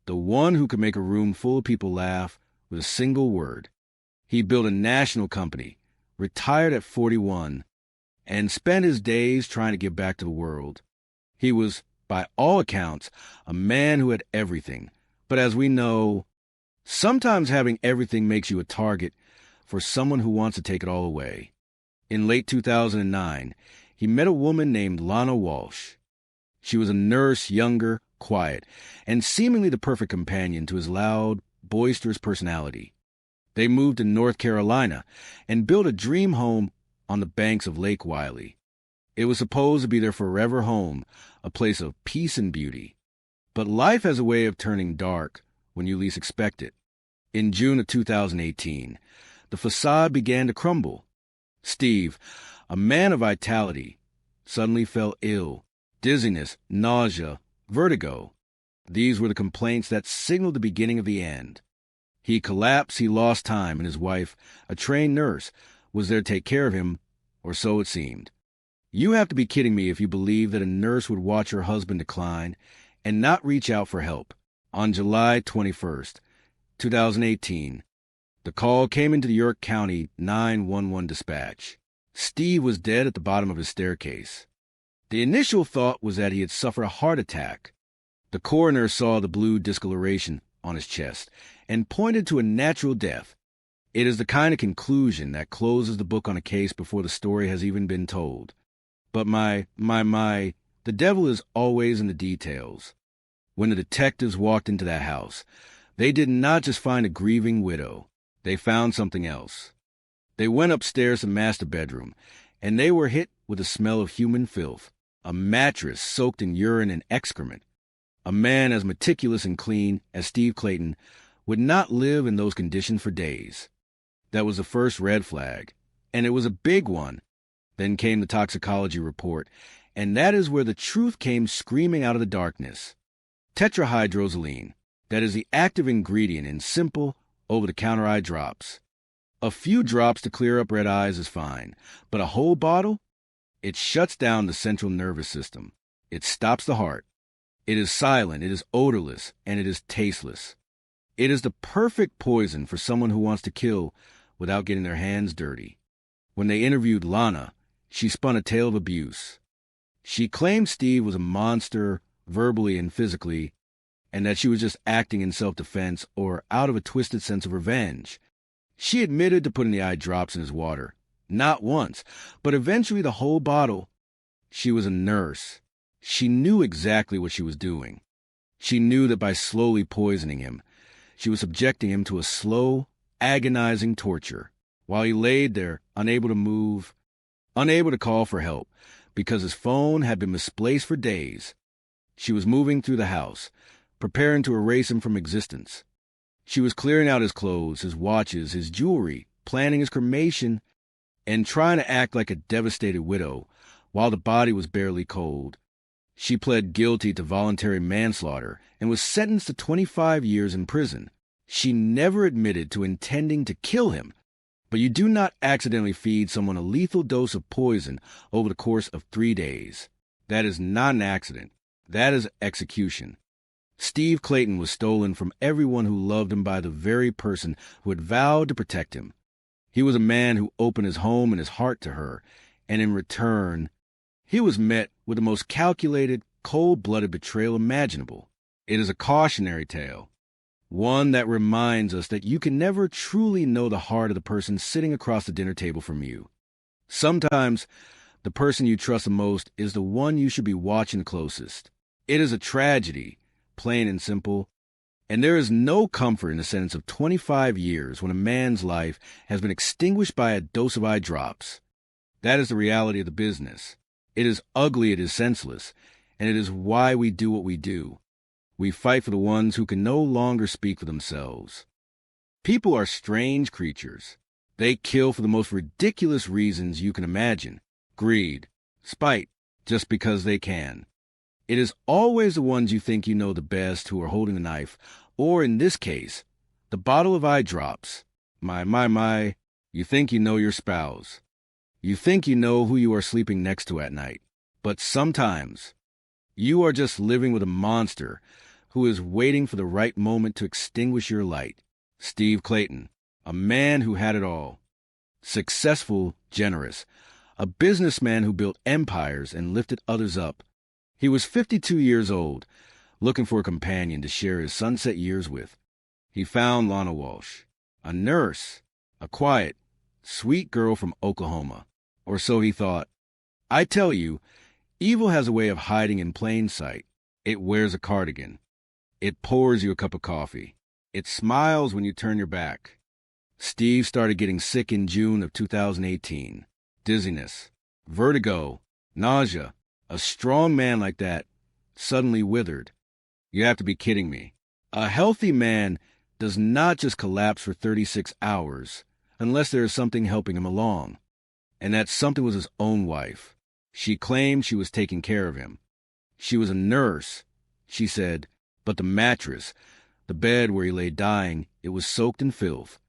the one who could make a room full of people laugh with a single word. He built a national company, retired at 41, and spent his days trying to give back to the world. He was, by all accounts, a man who had everything. But as we know, sometimes having everything makes you a target for someone who wants to take it all away. In late 2009, he met a woman named Lana Walsh. She was a nurse, younger, quiet, and seemingly the perfect companion to his loud, boisterous personality. They moved to North Carolina and built a dream home on the banks of Lake Wylie. It was supposed to be their forever home, a place of peace and beauty. But life has a way of turning dark when you least expect it. In June of 2018, the facade began to crumble. Steve, a man of vitality, suddenly fell ill. Dizziness, nausea, vertigo. These were the complaints that signaled the beginning of the end. He collapsed, he lost time, and his wife, a trained nurse, was there to take care of him, or so it seemed. You have to be kidding me if you believe that a nurse would watch her husband decline and not reach out for help. On July 21st, 2018, the call came into the York County 911 dispatch. Steve was dead at the bottom of his staircase. The initial thought was that he had suffered a heart attack. The coroner saw the blue discoloration on his chest and pointed to a natural death. It is the kind of conclusion that closes the book on a case before the story has even been told. But the devil is always in the details. When the detectives walked into that house, they did not just find a grieving widow. They found something else. They went upstairs to the master bedroom, and they were hit with the smell of human filth, a mattress soaked in urine and excrement. A man as meticulous and clean as Steve Clayton would not live in those conditions for days. That was the first red flag, and it was a big one. Then came the toxicology report, and that is where the truth came screaming out of the darkness. Tetrahydrozoline, that is the active ingredient in simple, over-the-counter eye drops. A few drops to clear up red eyes is fine, but a whole bottle? It shuts down the central nervous system. It stops the heart. It is silent, it is odorless, and it is tasteless. It is the perfect poison for someone who wants to kill without getting their hands dirty. When they interviewed Lana, she spun a tale of abuse. She claimed Steve was a monster, verbally and physically, and that she was just acting in self-defense or out of a twisted sense of revenge. She admitted to putting the eye drops in his water, not once, but eventually the whole bottle. She was a nurse. She knew exactly what she was doing. She knew that by slowly poisoning him, she was subjecting him to a slow, agonizing torture, while he laid there, unable to move, unable to call for help, because his phone had been misplaced for days. She was moving through the house, preparing to erase him from existence. She was clearing out his clothes, his watches, his jewelry, planning his cremation, and trying to act like a devastated widow, while the body was barely cold. She pled guilty to voluntary manslaughter and was sentenced to 25 years in prison. She never admitted to intending to kill him, but you do not accidentally feed someone a lethal dose of poison over the course of 3 days. That is not an accident. That is execution. Steve Clayton was stolen from everyone who loved him by the very person who had vowed to protect him. He was a man who opened his home and his heart to her, And in return, he was met with the most calculated, cold-blooded betrayal imaginable. It is a cautionary tale, one that reminds us that you can never truly know the heart of the person sitting across the dinner table from you. Sometimes, the person you trust the most is the one you should be watching the closest. It is a tragedy, plain and simple, and there is no comfort in the sentence of 25 years when a man's life has been extinguished by a dose of eye drops. That is the reality of the business. It is ugly, it is senseless, and it is why we do what we do. We fight for the ones who can no longer speak for themselves. People are strange creatures. They kill for the most ridiculous reasons you can imagine. Greed, spite, just because they can. It is always the ones you think you know the best who are holding the knife, or in this case, the bottle of eye drops. My, you think you know your spouse. You think you know who you are sleeping next to at night. But sometimes, you are just living with a monster who is waiting for the right moment to extinguish your light. Steve Clayton, a man who had it all. Successful, generous, a businessman who built empires and lifted others up. He was 52 years old, looking for a companion to share his sunset years with. He found Lana Walsh, a nurse, a quiet, sweet girl from Oklahoma. Or so he thought. I tell you, evil has a way of hiding in plain sight. It wears a cardigan. It pours you a cup of coffee. It smiles when you turn your back. Steve started getting sick in June of 2018. Dizziness, vertigo, nausea. A strong man like that suddenly withered. You have to be kidding me. A healthy man does not just collapse for 36 hours unless there is something helping him along. And that something was his own wife. She claimed she was taking care of him. She was a nurse, she said, but the mattress, the bed where he lay dying, it was soaked in filth.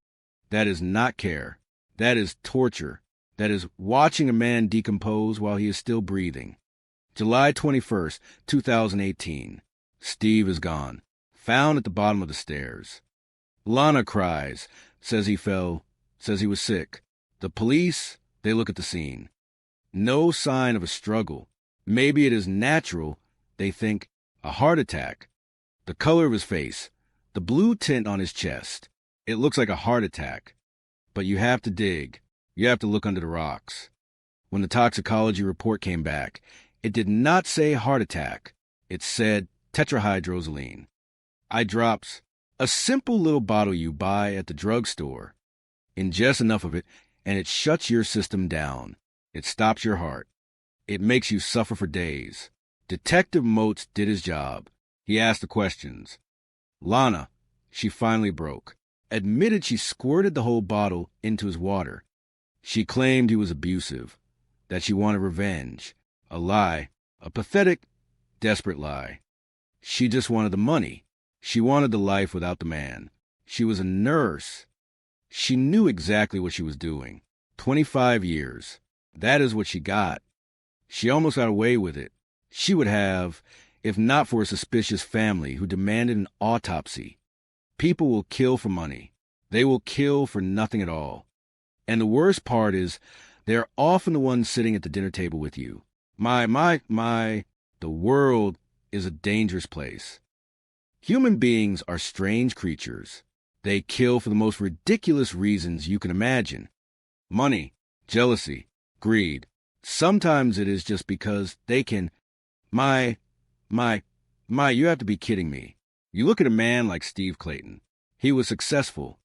That is not care. That is torture. That is watching a man decompose while he is still breathing. July 21st, 2018. Steve is gone, found at the bottom of the stairs. Lana cries, says he fell, says he was sick. The police, they look at the scene. No sign of a struggle. Maybe it is natural, they think, a heart attack. The color of his face, the blue tint on his chest. It looks like a heart attack. But you have to dig. You have to look under the rocks. When the toxicology report came back, it did not say heart attack. It said tetrahydrozoline. Eye drops, a simple little bottle you buy at the drugstore. Ingest enough of it, and it shuts your system down. It stops your heart. It makes you suffer for days. Detective Motes did his job. He asked the questions. Lana, she finally broke, admitted she squirted the whole bottle into his water. She claimed he was abusive, that she wanted revenge. A lie, a pathetic, desperate lie. She just wanted the money. She wanted the life without the man. She was a nurse. She knew exactly what she was doing. 25 years. That is what she got. She almost got away with it. She would have, if not for a suspicious family who demanded an autopsy. People will kill for money. They will kill for nothing at all. And the worst part is, they're often the ones sitting at the dinner table with you. The world is a dangerous place. Human beings are strange creatures. They kill for the most ridiculous reasons you can imagine. Money, jealousy, greed. Sometimes it is just because they can. You have to be kidding me. You look at a man like Steve Clayton. He was successful.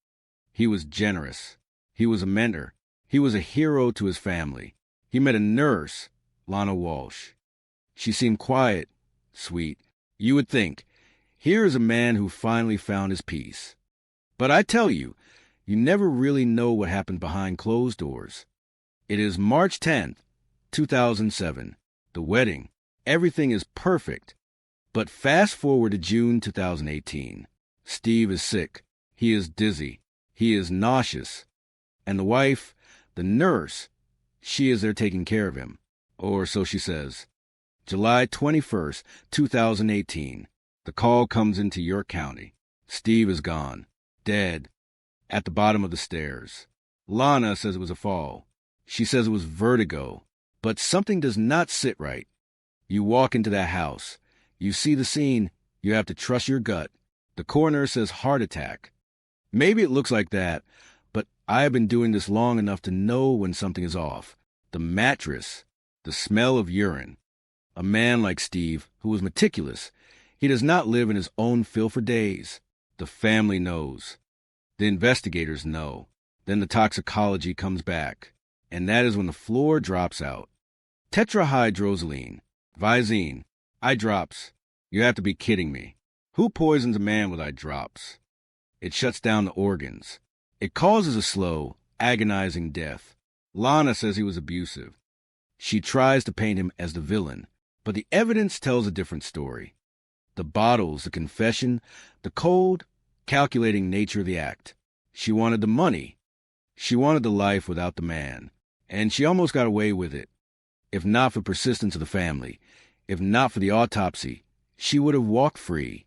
He was generous. He was a mentor. He was a hero to his family. He met a nurse, Lana Walsh. She seemed quiet, sweet. You would think, here is a man who finally found his peace. But I tell you, you never really know what happened behind closed doors. It is March 10th, 2007. The wedding. Everything is perfect. But fast forward to June 2018. Steve is sick. He is dizzy. He is nauseous. And the wife, the nurse, she is there taking care of him. Or so she says. July 21st, 2018. The call comes into York County. Steve is gone. Dead. At the bottom of the stairs. Lana says it was a fall. She says it was vertigo. But something does not sit right. You walk into that house. You see the scene. You have to trust your gut. The coroner says heart attack. Maybe it looks like that, but I have been doing this long enough to know when something is off. The mattress, the smell of urine. A man like Steve, who was meticulous, he does not live in his own filth for days. The family knows. The investigators know. Then the toxicology comes back, and that is when the floor drops out. Tetrahydrozoline, Visine, eye drops. You have to be kidding me. Who poisons a man with eye drops? It shuts down the organs. It causes a slow, agonizing death. Lana says he was abusive. She tries to paint him as the villain, but the evidence tells a different story. The bottles, the confession, the cold, calculating nature of the act. She wanted the money. She wanted the life without the man, and she almost got away with it. If not for persistence of the family, if not for the autopsy, she would have walked free.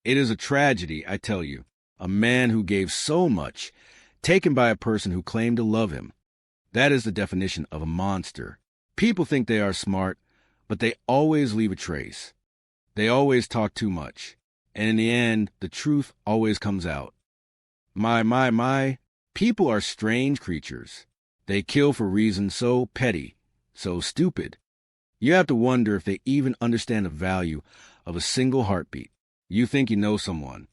It is a tragedy, I tell you. A man who gave so much, taken by a person who claimed to love him. That is the definition of a monster. People think they are smart, but they always leave a trace. They always talk too much, and in the end, the truth always comes out. My, people are strange creatures. They kill for reasons so petty, so stupid. You have to wonder if they even understand the value of a single heartbeat. You think you know someone.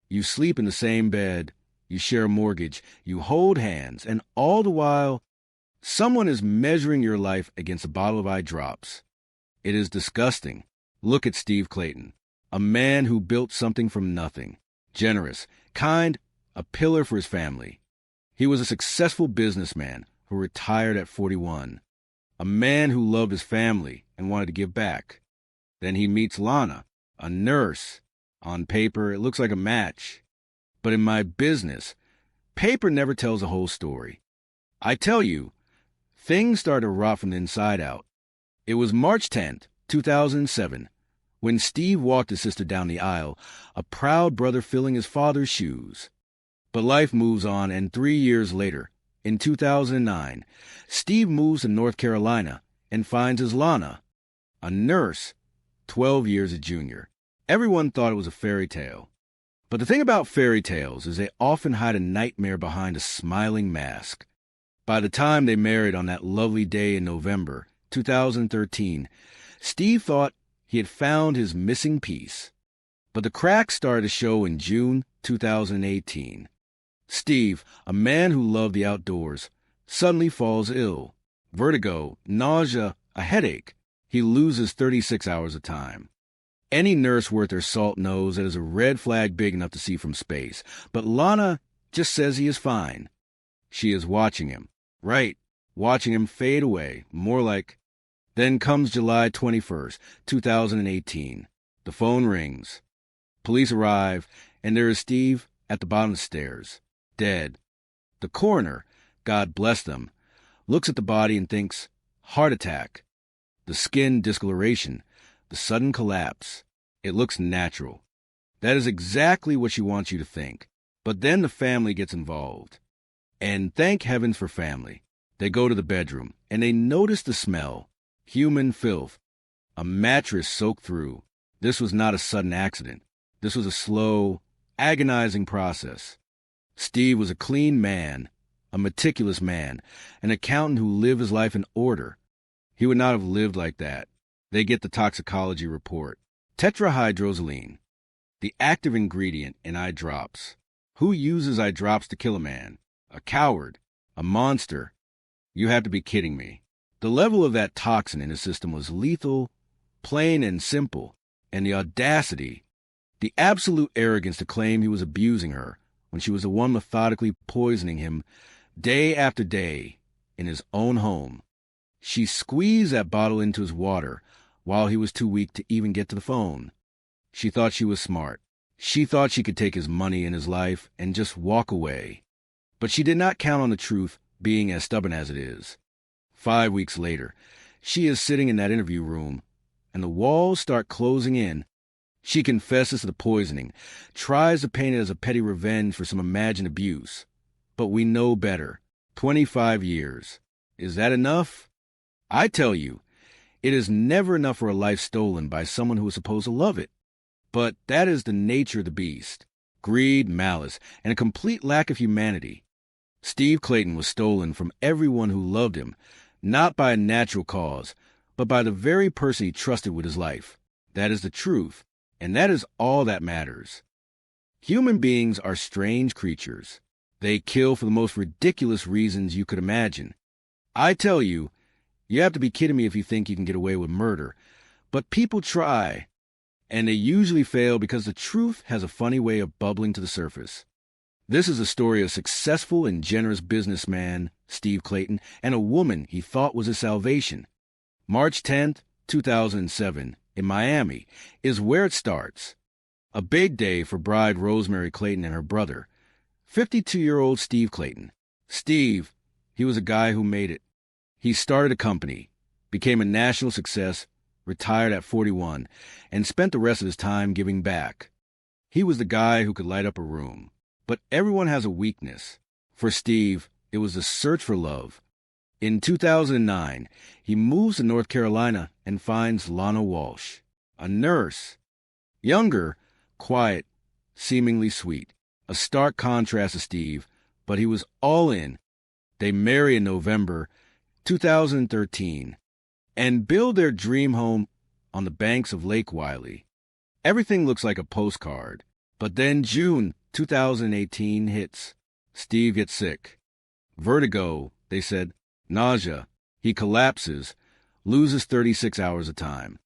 You sleep in the same bed, you share a mortgage, you hold hands, and all the while, someone is measuring your life against a bottle of eye drops. It is disgusting. Look at Steve Clayton, a man who built something from nothing, generous, kind, a pillar for his family. He was a successful businessman who retired at 41, a man who loved his family and wanted to give back. Then he meets Lana, a nurse. On paper, it looks like a match. But in my business, paper never tells the whole story. I tell you, things start to rot from the inside out. It was March 10th, 2007, when Steve walked his sister down the aisle, a proud brother filling his father's shoes. But life moves on, and 3 years later, in 2009, Steve moves to North Carolina and finds his Lana, a nurse, 12 years a junior. Everyone thought it was a fairy tale. But the thing about fairy tales is they often hide a nightmare behind a smiling mask. By the time they married on that lovely day in November 2013, Steve thought he had found his missing piece. But the cracks started to show in June 2018. Steve, a man who loved the outdoors, suddenly falls ill. Vertigo, nausea, a headache. He loses 36 hours of time. Any nurse worth their salt knows that is a red flag big enough to see from space. But Lana just says he is fine. She is watching him. Right, watching him fade away, more like. Then comes July 21st, 2018. The phone rings. Police arrive, and there is Steve at the bottom of the stairs, dead. The coroner, God bless them, looks at the body and thinks, heart attack. The skin discoloration, the sudden collapse. It looks natural. That is exactly what she wants you to think. But then the family gets involved. And thank heavens for family. They go to the bedroom, and they notice the smell. Human filth. A mattress soaked through. This was not a sudden accident. This was a slow, agonizing process. Steve was a clean man, a meticulous man, an accountant who lived his life in order. He would not have lived like that. They get the toxicology report. Tetrahydrozoline, the active ingredient in eye drops. Who uses eye drops to kill a man? A coward? A monster? You have to be kidding me. The level of that toxin in his system was lethal, plain and simple, and the audacity, the absolute arrogance to claim he was abusing her when she was the one methodically poisoning him day after day in his own home. She squeezed that bottle into his water while he was too weak to even get to the phone. She thought she was smart. She thought she could take his money and his life and just walk away. But she did not count on the truth being as stubborn as it is. 5 weeks later, she is sitting in that interview room, and the walls start closing in. She confesses to the poisoning, tries to paint it as a petty revenge for some imagined abuse. But we know better. 25 years. Is that enough? I tell you, it is never enough for a life stolen by someone who is supposed to love it. But that is the nature of the beast. Greed, malice, and a complete lack of humanity. Steve Clayton was stolen from everyone who loved him, not by a natural cause, but by the very person he trusted with his life. That is the truth, and that is all that matters. Human beings are strange creatures. They kill for the most ridiculous reasons you could imagine. I tell you, you have to be kidding me if you think you can get away with murder. But people try, and they usually fail because the truth has a funny way of bubbling to the surface. This is a story of a successful and generous businessman, Steve Clayton, and a woman he thought was his salvation. March 10th, 2007, in Miami, is where it starts. A big day for bride Rosemary Clayton and her brother, 52-year-old Steve Clayton. Steve, he was a guy who made it. He started a company, became a national success, retired at 41, and spent the rest of his time giving back. He was the guy who could light up a room. But everyone has a weakness. For Steve, it was the search for love. In 2009, he moves to North Carolina and finds Lana Walsh, a nurse. Younger, quiet, seemingly sweet. A stark contrast to Steve, but he was all in. They marry in November 2013 and build their dream home on the banks of Lake Wylie. Everything looks like a postcard. But then June 2018 hits. Steve gets sick. Vertigo, they said. Nausea. He collapses, loses 36 hours of time.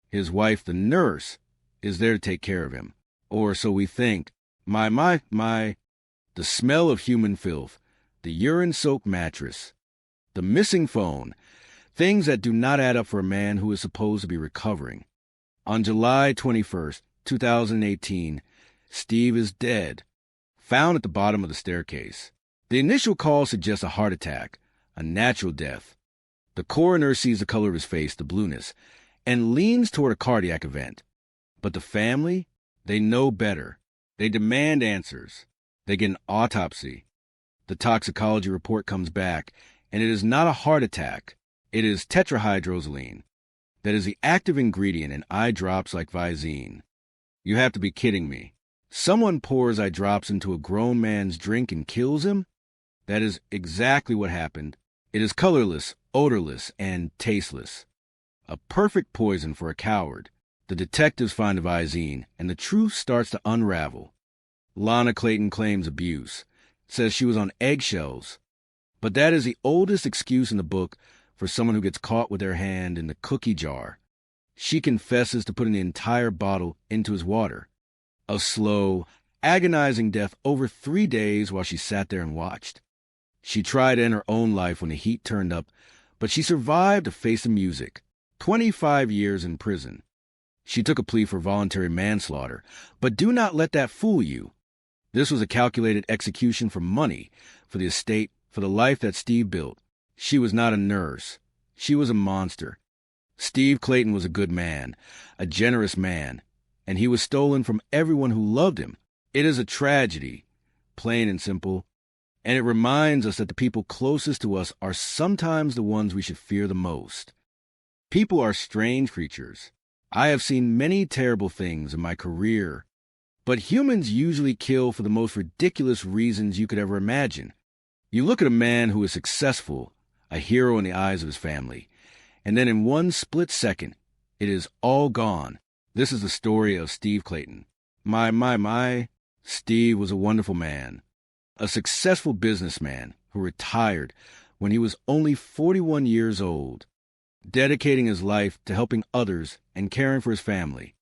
His wife, the nurse, is there to take care of him. Or so we think. The smell of human filth, the urine-soaked mattress, the missing phone, things that do not add up for a man who is supposed to be recovering. On July 21st, 2018, Steve is dead, found at the bottom of the staircase. The initial call suggests a heart attack, a natural death. The coroner sees the color of his face, the blueness, and leans toward a cardiac event. But the family, they know better. They demand answers. They get an autopsy. The toxicology report comes back, and it is not a heart attack. It is tetrahydrozoline. That is the active ingredient in eye drops like Visine. You have to be kidding me. Someone pours eye drops into a grown man's drink and kills him? That is exactly what happened. It is colorless, odorless, and tasteless. A perfect poison for a coward. The detectives find the Visine, and the truth starts to unravel. Lana Clayton claims abuse, says she was on eggshells. But that is the oldest excuse in the book for someone who gets caught with their hand in the cookie jar. She confesses to putting the entire bottle into his water. A slow, agonizing death over 3 days while she sat there and watched. She tried to end her own life when the heat turned up, but she survived to face the music. 25 years in prison. She took a plea for voluntary manslaughter, but do not let that fool you. This was a calculated execution for money, for the estate, for the life that Steve built. She was not a nurse. She was a monster. Steve Clayton was a good man, a generous man, and he was stolen from everyone who loved him. It is a tragedy, plain and simple, and it reminds us that the people closest to us are sometimes the ones we should fear the most. People are strange creatures. I have seen many terrible things in my career, but humans usually kill for the most ridiculous reasons you could ever imagine. You look at a man who is successful, a hero in the eyes of his family, and then in one split second, it is all gone. This is the story of Steve Clayton. Steve was a wonderful man, a successful businessman who retired when he was only 41 years old, dedicating his life to helping others and caring for his family.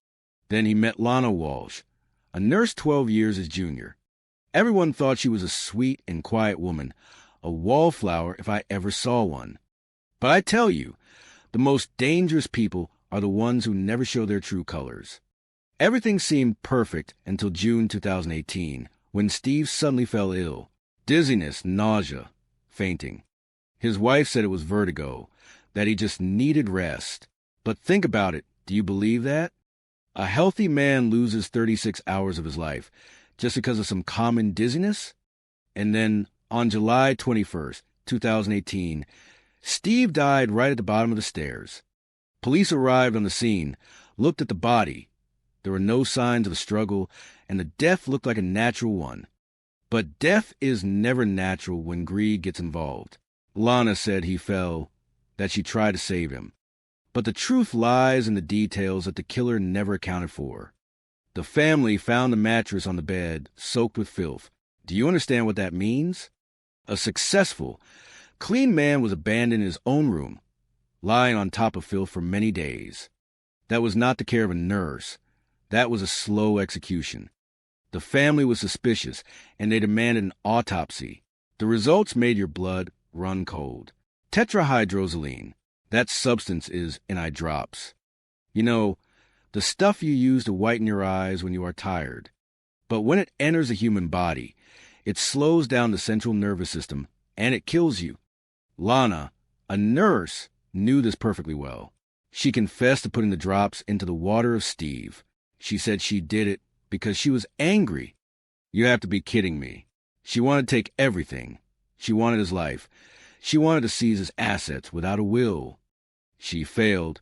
Then he met Lana Walsh, a nurse 12 years his junior. Everyone thought she was a sweet and quiet woman, a wallflower if I ever saw one. But I tell you, the most dangerous people are the ones who never show their true colors. Everything seemed perfect until June 2018, when Steve suddenly fell ill. Dizziness, nausea, fainting. His wife said it was vertigo, that he just needed rest. But think about it. Do you believe that? A healthy man loses 36 hours of his life just because of some common dizziness? And then on July 21st, 2018, Steve died right at the bottom of the stairs. Police arrived on the scene, looked at the body. There were no signs of a struggle, and the death looked like a natural one. But death is never natural when greed gets involved. Lana said he fell, that she tried to save him. But the truth lies in the details that the killer never accounted for. The family found the mattress on the bed, soaked with filth. Do you understand what that means? A successful, clean man was abandoned in his own room, lying on top of filth for many days. That was not the care of a nurse. That was a slow execution. The family was suspicious, and they demanded an autopsy. The results made your blood run cold. Tetrahydrozoline, that substance is in eye drops. You know, the stuff you use to whiten your eyes when you are tired. But when it enters the human body, it slows down the central nervous system, and it kills you. Lana, a nurse, knew this perfectly well. She confessed to putting the drops into the water of Steve. She said she did it because she was angry. You have to be kidding me. She wanted to take everything. She wanted his life. She wanted to seize his assets without a will. She failed,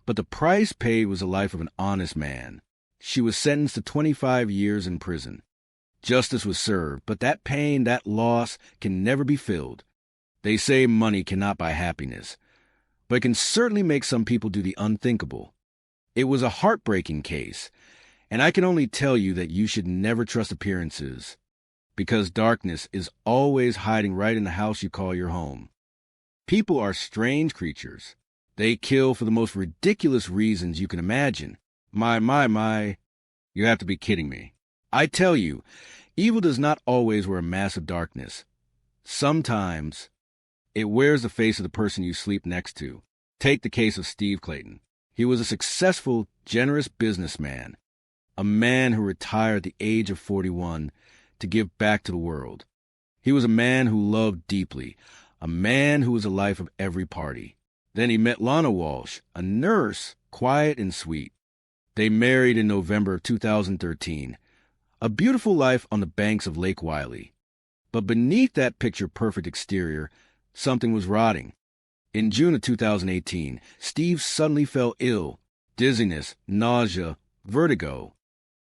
but the price paid was the life of an honest man. She was sentenced to 25 years in prison. Justice was served, but that pain, that loss, can never be filled. They say money cannot buy happiness, but it can certainly make some people do the unthinkable. It was a heartbreaking case, and I can only tell you that you should never trust appearances, because darkness is always hiding right in the house you call your home. People are strange creatures. They kill for the most ridiculous reasons you can imagine. My. You have to be kidding me. I tell you, evil does not always wear a mask of darkness. Sometimes it wears the face of the person you sleep next to. Take the case of Steve Clayton. He was a successful, generous businessman, a man who retired at the age of 41 to give back to the world. He was a man who loved deeply, a man who was the life of every party. Then he met Lana Walsh, a nurse, quiet and sweet. They married in November of 2013, a beautiful life on the banks of Lake Wylie. But beneath that picture-perfect exterior, something was rotting. In June of 2018, Steve suddenly fell ill, dizziness, nausea, vertigo.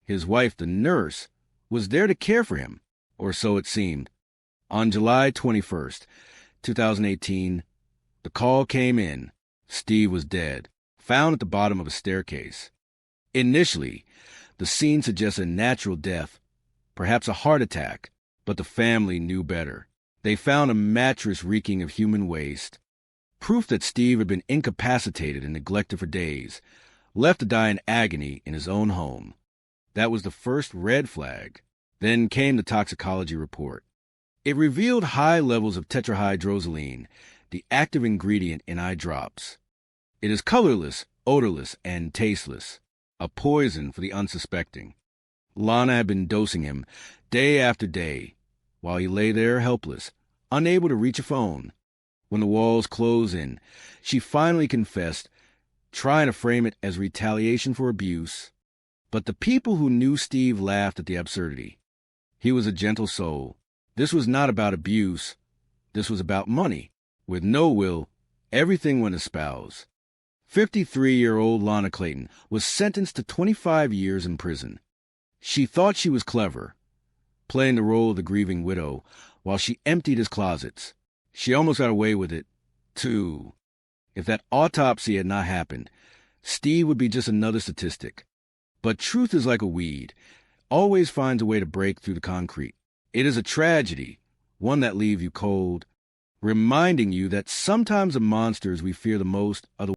His wife, the nurse, was there to care for him, or so it seemed. On July 21st, 2018, the call came in. Steve was dead, found at the bottom of a staircase. Initially, the scene suggested a natural death, perhaps a heart attack, but the family knew better. They found a mattress reeking of human waste, proof that Steve had been incapacitated and neglected for days, left to die in agony in his own home. That was the first red flag. Then came the toxicology report. It revealed high levels of tetrahydrozoline, the active ingredient in eye drops. It is colorless, odorless, and tasteless, a poison for the unsuspecting. Lana had been dosing him day after day, while he lay there helpless, unable to reach a phone. When the walls closed in, she finally confessed, trying to frame it as retaliation for abuse. But the people who knew Steve laughed at the absurdity. He was a gentle soul. This was not about abuse. This was about money. With no will, everything went espoused. 53-year-old Lana Clayton was sentenced to 25 years in prison. She thought she was clever, playing the role of the grieving widow while she emptied his closets. She almost got away with it, too. If that autopsy had not happened, Steve would be just another statistic. But truth is like a weed, always finds a way to break through the concrete. It is a tragedy, one that leaves you cold, reminding you that sometimes the monsters we fear the most are the